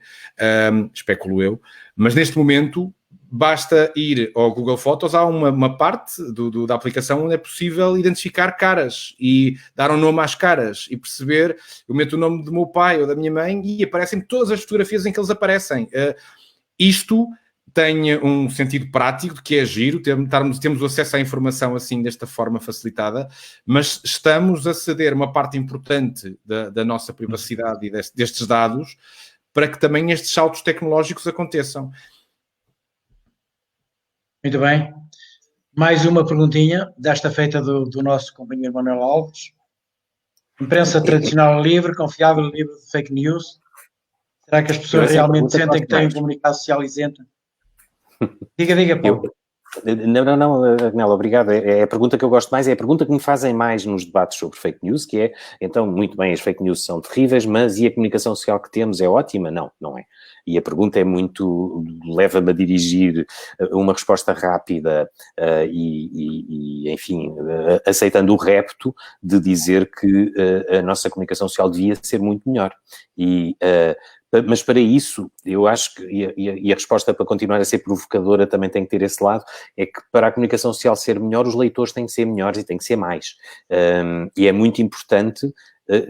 especulo eu. Mas neste momento, basta ir ao Google Fotos, há uma parte da aplicação onde é possível identificar caras e dar um nome às caras e perceber, eu meto o nome do meu pai ou da minha mãe e aparecem todas as fotografias em que eles aparecem. Isto tem um sentido prático, de que é giro, temos acesso à informação assim, desta forma facilitada, mas estamos a ceder uma parte importante da nossa privacidade e destes dados para que também estes saltos tecnológicos aconteçam. Muito bem. Mais uma perguntinha, desta feita do nosso companheiro Manuel Alves. Imprensa tradicional livre, confiável e livre de fake news. Será que as pessoas realmente sentem que têm um comunicado social isento? Diga, Paulo. Não, Agnella, obrigado. É a pergunta que eu gosto mais, é a pergunta que me fazem mais nos debates sobre fake news, que é, então, muito bem, as fake news são terríveis, mas e a comunicação social que temos é ótima? Não, não é. E a pergunta é muito, leva-me a dirigir uma resposta rápida enfim, aceitando o repto de dizer que a nossa comunicação social devia ser muito melhor. Mas para isso, eu acho que, e a resposta para continuar a ser provocadora também tem que ter esse lado, é que para a comunicação social ser melhor, os leitores têm que ser melhores e têm que ser mais. E é muito importante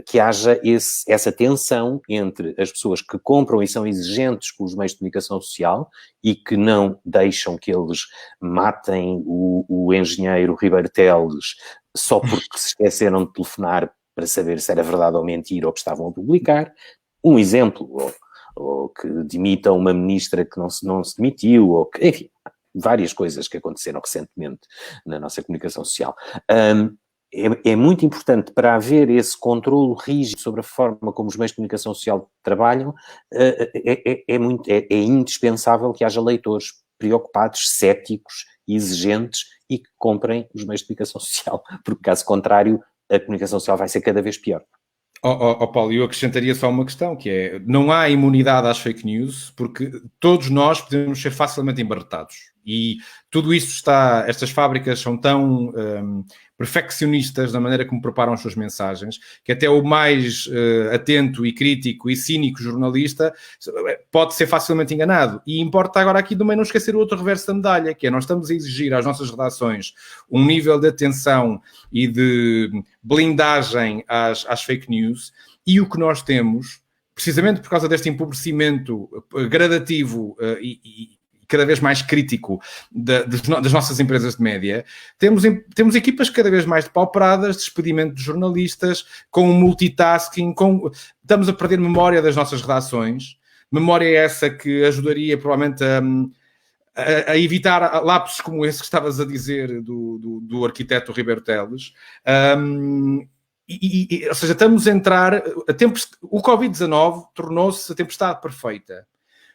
que haja essa tensão entre as pessoas que compram e são exigentes com os meios de comunicação social e que não deixam que eles matem o engenheiro Ribeiro Teles só porque se esqueceram de telefonar para saber se era verdade ou mentira ou que estavam a publicar. Um exemplo, ou que dimitam uma ministra que não se demitiu, ou que, enfim, várias coisas que aconteceram recentemente na nossa comunicação social. É muito importante para haver esse controle rígido sobre a forma como os meios de comunicação social trabalham, é indispensável que haja leitores preocupados, céticos, exigentes e que comprem os meios de comunicação social, porque caso contrário a comunicação social vai ser cada vez pior. Paulo, eu acrescentaria só uma questão, que é, não há imunidade às fake news, porque todos nós podemos ser facilmente embarretados. E tudo isso estas fábricas são tão perfeccionistas na maneira como preparam as suas mensagens, que até o mais atento e crítico e cínico jornalista pode ser facilmente enganado. E importa agora aqui também não esquecer o outro reverso da medalha, que é, nós estamos a exigir às nossas redações um nível de atenção e de blindagem às fake news, e o que nós temos, precisamente por causa deste empobrecimento gradativo e cada vez mais crítico das nossas empresas de média, temos equipas cada vez mais depauperadas, despedimento de jornalistas, com multitasking, estamos a perder memória das nossas redações, memória essa que ajudaria provavelmente a evitar lapsos como esse que estavas a dizer do arquiteto Ribeiro Teles. Ou seja, estamos a entrar... O Covid-19 tornou-se a tempestade perfeita.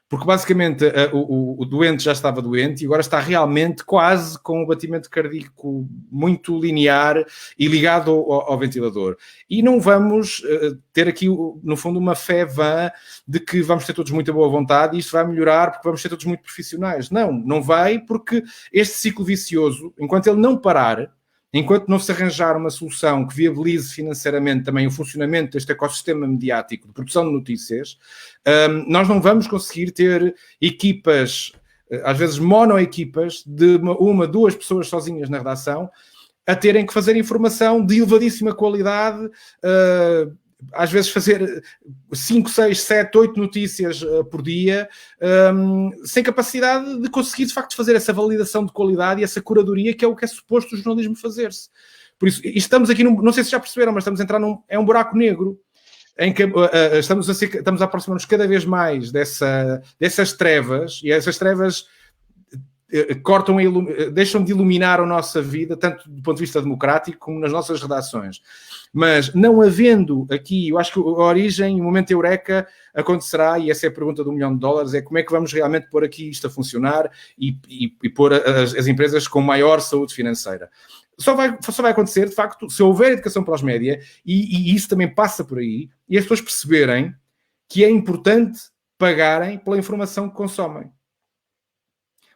Porque basicamente o doente já estava doente e agora está realmente quase com um batimento cardíaco muito linear e ligado ao ventilador. E não vamos ter aqui, no fundo, uma fé vã de que vamos ter todos muita boa vontade e isto vai melhorar porque vamos ser todos muito profissionais. Não vai, porque este ciclo vicioso, enquanto ele não parar, enquanto não se arranjar uma solução que viabilize financeiramente também o funcionamento deste ecossistema mediático de produção de notícias, nós não vamos conseguir ter equipas, às vezes monoequipas, de duas pessoas sozinhas na redação, a terem que fazer informação de elevadíssima qualidade, às vezes fazer 5, 6, 7, 8 notícias por dia, sem capacidade de conseguir, de facto, fazer essa validação de qualidade e essa curadoria que é o que é suposto o jornalismo fazer-se. Por isso, estamos aqui, não sei se já perceberam, mas estamos a entrar é um buraco negro, em que estamos a aproximar-nos cada vez mais dessas trevas, e essas trevas deixam de iluminar a nossa vida, tanto do ponto de vista democrático como nas nossas redações. Mas não havendo aqui, eu acho que a origem, o momento eureka acontecerá, e essa é a pergunta do $1 milhão, é como é que vamos realmente pôr aqui isto a funcionar e pôr as empresas com maior saúde financeira. Só vai acontecer, de facto, se houver educação para os média, e isso também passa por aí, e as pessoas perceberem que é importante pagarem pela informação que consomem.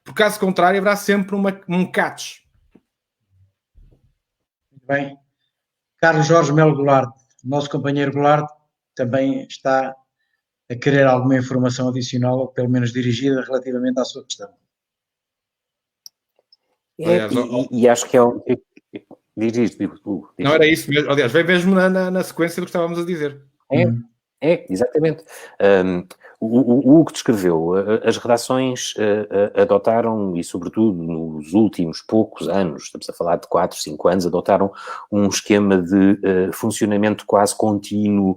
Por caso contrário, haverá sempre um catch. Muito bem. Carlos Jorge Melo Goulart, nosso companheiro Goulart, também está a querer alguma informação adicional, ou pelo menos dirigida, relativamente à sua questão. E acho que é um... Diz. Não era isso mesmo. Aliás, vem mesmo na sequência do que estávamos a dizer. Exatamente. O Hugo descreveu, as redações adotaram, e sobretudo nos últimos poucos anos, estamos a falar de 4, 5 anos, adotaram um esquema de funcionamento quase contínuo,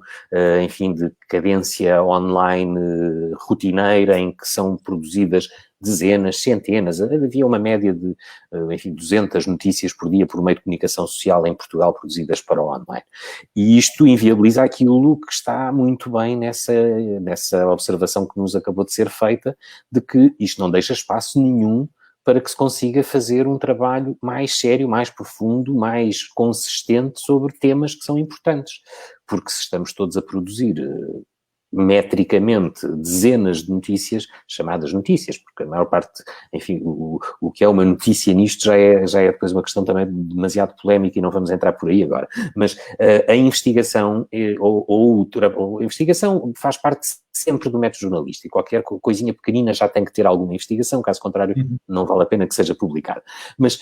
enfim, de cadência online rotineira, em que são produzidas dezenas, centenas, havia uma média de, enfim, 200 notícias por dia por meio de comunicação social em Portugal produzidas para o online. E isto inviabiliza aquilo que está muito bem nessa observação que nos acabou de ser feita, de que isto não deixa espaço nenhum para que se consiga fazer um trabalho mais sério, mais profundo, mais consistente sobre temas que são importantes. Porque se estamos todos a produzir metricamente dezenas de notícias, chamadas notícias, porque a maior parte, enfim, o que é uma notícia nisto já é depois uma questão também demasiado polémica e não vamos entrar por aí agora, mas a investigação ou a investigação faz parte sempre do método jornalístico, qualquer coisinha pequenina já tem que ter alguma investigação, caso contrário não vale a pena que seja publicado. Mas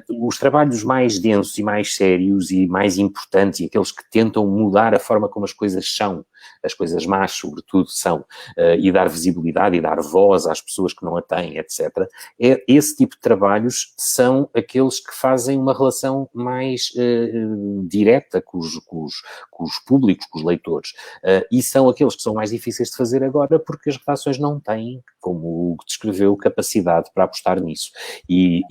os trabalhos mais densos e mais sérios e mais importantes e aqueles que tentam mudar a forma como as coisas são, as coisas más, sobretudo, são, e dar visibilidade e dar voz às pessoas que não a têm, etc. Esse tipo de trabalhos são aqueles que fazem uma relação mais direta com os públicos, com os leitores, e são aqueles que são mais difíceis de fazer agora porque as redações não têm, como o que descreveu, capacidade para apostar nisso. E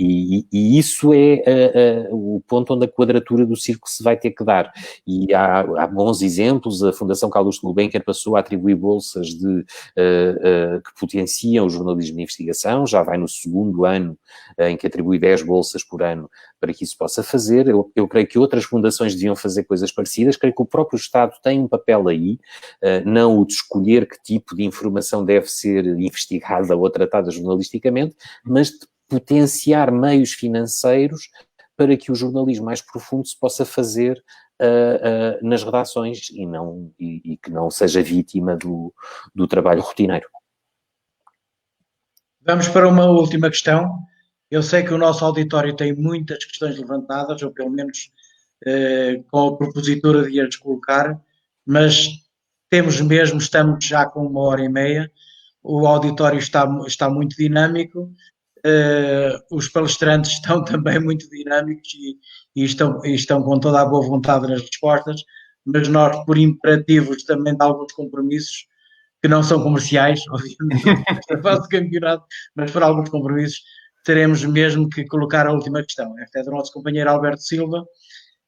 isso é o ponto onde a quadratura do círculo se vai ter que dar. E há bons exemplos. A Fundação Carlos Gulbenkian passou a atribuir bolsas que potenciam o jornalismo de investigação, já vai no segundo ano em que atribui 10 bolsas por ano para que isso possa fazer. Eu creio que outras fundações deviam fazer coisas parecidas, creio que o próprio Estado tem um papel aí, não o de escolher que tipo de informação deve ser investigada ou tratada jornalisticamente, mas de potenciar meios financeiros para que o jornalismo mais profundo se possa fazer nas redações e que não seja vítima do trabalho rotineiro. Vamos para uma última questão. Eu sei que o nosso auditório tem muitas questões levantadas, ou pelo menos com a propositura de as colocar, mas estamos já com 1h30, o auditório está muito dinâmico, os palestrantes estão também muito dinâmicos e estão com toda a boa vontade nas respostas, mas nós, por imperativos também de alguns compromissos, que não são comerciais, obviamente, na fase de campeonato, mas por alguns compromissos, teremos mesmo que colocar a última questão. Esta é do nosso companheiro Alberto Silva,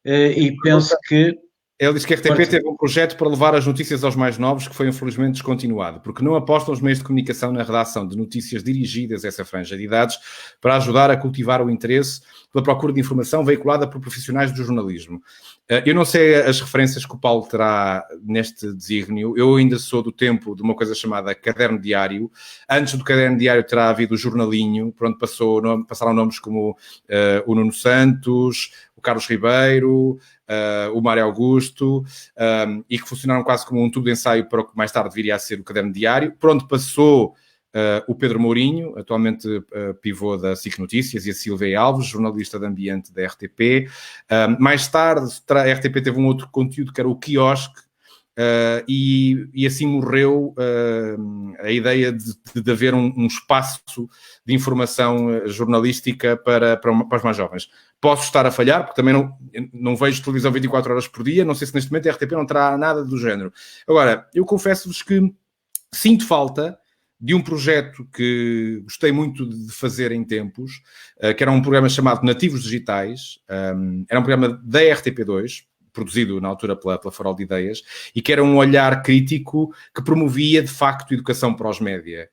e penso que... Ele diz que a RTP teve um projeto para levar as notícias aos mais novos, que foi infelizmente descontinuado, porque não apostam os meios de comunicação na redação de notícias dirigidas a essa franja de idades para ajudar a cultivar o interesse pela procura de informação veiculada por profissionais do jornalismo. Eu não sei as referências que o Paulo terá neste desígnio. Eu ainda sou do tempo de uma coisa chamada Caderno Diário. Antes do Caderno Diário terá havido o Jornalinho, por onde passaram nomes como o Nuno Santos, o Carlos Ribeiro, o Mário Augusto, e que funcionaram quase como um tubo de ensaio para o que mais tarde viria a ser o Caderno Diário, por onde passou o Pedro Mourinho, atualmente pivô da SIC Notícias, e a Silvia Alves, jornalista de ambiente da RTP. Mais tarde, a RTP teve um outro conteúdo que era o Quiosque, e assim morreu a ideia de haver um espaço de informação jornalística para os mais jovens. Posso estar a falhar, porque também não vejo televisão 24 horas por dia, não sei se neste momento a RTP não terá nada do género. Agora, eu confesso-vos que sinto falta de um projeto que gostei muito de fazer em tempos, que era um programa chamado Nativos Digitais, era um programa da RTP2, produzido na altura pela Farol de Ideias, e que era um olhar crítico que promovia, de facto, educação para os média.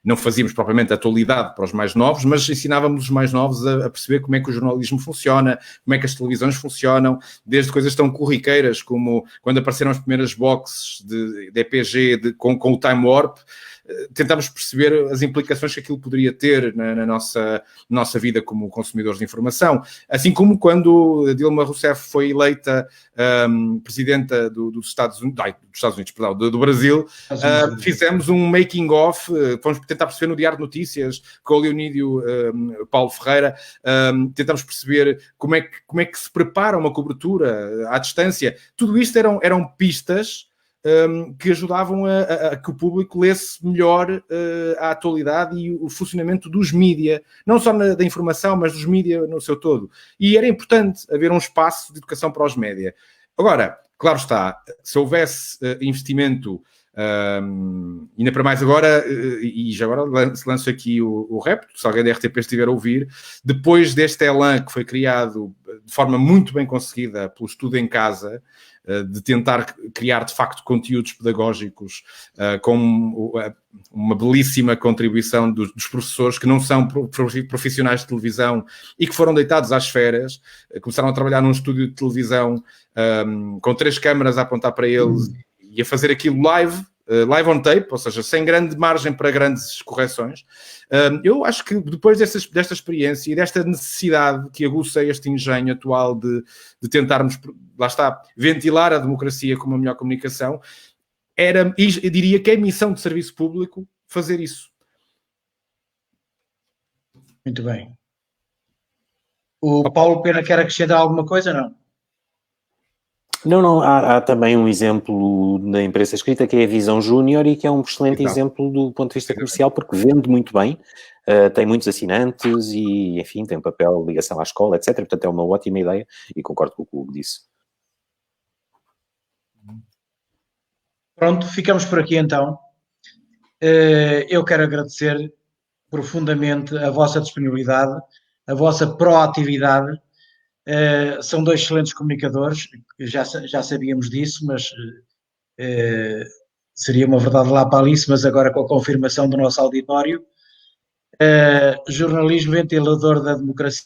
Não fazíamos propriamente atualidade para os mais novos, mas ensinávamos os mais novos a perceber como é que o jornalismo funciona, como é que as televisões funcionam, desde coisas tão corriqueiras como quando apareceram as primeiras boxes de EPG com o Time Warp. Tentámos perceber as implicações que aquilo poderia ter na nossa vida como consumidores de informação. Assim como quando Dilma Rousseff foi eleita presidenta dos Estados Unidos, do Brasil, fizemos um making-of, fomos tentar perceber no Diário de Notícias, com o Leonídio Paulo Ferreira, tentamos perceber como é que se prepara uma cobertura à distância. Tudo isto eram pistas que ajudavam a que o público lesse melhor a atualidade e o funcionamento dos mídia, não só da informação, mas dos mídia no seu todo. E era importante haver um espaço de educação para os média. Agora, claro está, se houvesse investimento Ainda para mais agora, e já agora lanço aqui o repto, se alguém da RTP estiver a ouvir, depois deste elan que foi criado de forma muito bem conseguida pelo Estudo em Casa, de tentar criar de facto conteúdos pedagógicos com uma belíssima contribuição dos professores que não são profissionais de televisão e que foram deitados às férias, começaram a trabalhar num estúdio de televisão com 3 câmaras a apontar para eles e a fazer aquilo live on tape, ou seja, sem grande margem para grandes correções. Eu acho que depois desta experiência e desta necessidade que aguça este engenho atual de tentarmos, lá está, ventilar a democracia com uma melhor comunicação, eu diria que é missão de serviço público fazer isso. Muito bem. O Paulo Pena quer acrescentar alguma coisa, não? Não, há também um exemplo na imprensa escrita que é a Visão Júnior e que é um excelente exemplo do ponto de vista comercial porque vende muito bem, tem muitos assinantes e, enfim, tem um papel de ligação à escola, etc. Portanto, é uma ótima ideia e concordo com o que o Hugo disse. Pronto, ficamos por aqui então. Eu quero agradecer profundamente a vossa disponibilidade, a vossa proatividade. São 2 excelentes comunicadores, já sabíamos disso, mas seria uma verdade lá para Alice, mas agora com a confirmação do nosso auditório. Jornalismo ventilador da democracia.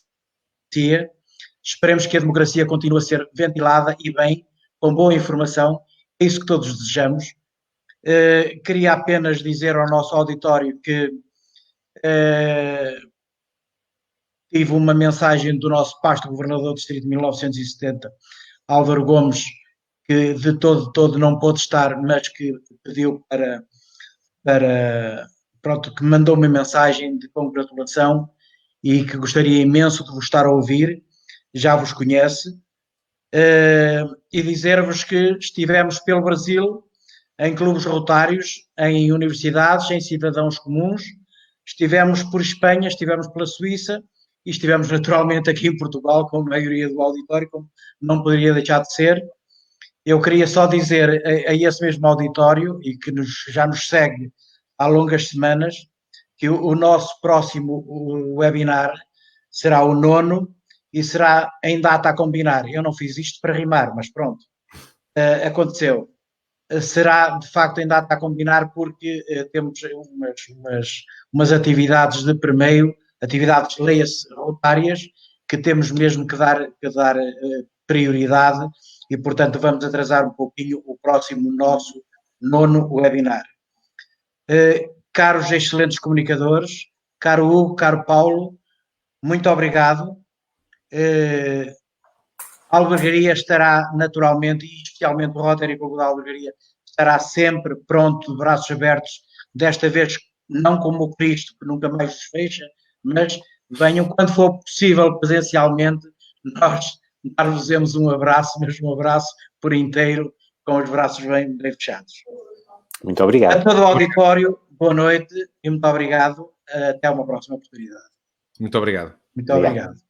Esperemos que a democracia continue a ser ventilada e bem, com boa informação. É isso que todos desejamos. Queria apenas dizer ao nosso auditório que tive uma mensagem do nosso pasto governador do distrito de 1970, Álvaro Gomes, que de todo não pôde estar, mas que pediu pronto, que mandou uma mensagem de congratulação e que gostaria imenso de vos estar a ouvir, já vos conhece, e dizer-vos que estivemos pelo Brasil, em clubes rotários, em universidades, em cidadãos comuns, estivemos por Espanha, estivemos pela Suíça, e estivemos naturalmente aqui em Portugal, com a maioria do auditório, como não poderia deixar de ser. Eu queria só dizer a esse mesmo auditório, e que já nos segue há longas semanas, que o nosso próximo webinar será o 9º e será em data a combinar. Eu não fiz isto para rimar, mas pronto, aconteceu. Será de facto em data a combinar porque temos umas atividades de primeiro, atividades, leia-se, rotárias, que temos mesmo que dar prioridade e, portanto, vamos atrasar um pouquinho o próximo nosso 9º webinar. Caros excelentes comunicadores, caro Hugo, caro Paulo, muito obrigado. A albergaria estará naturalmente, e especialmente o Rotary Clube da Albergaria, estará sempre pronto, de braços abertos, desta vez não como o Cristo, que nunca mais nos fecha, mas venham quando for possível presencialmente, nós dar-vos um abraço, mas um abraço por inteiro, com os braços bem fechados. Muito obrigado. A todo o auditório, boa noite e muito obrigado. Até uma próxima oportunidade. Muito obrigado. Muito obrigado.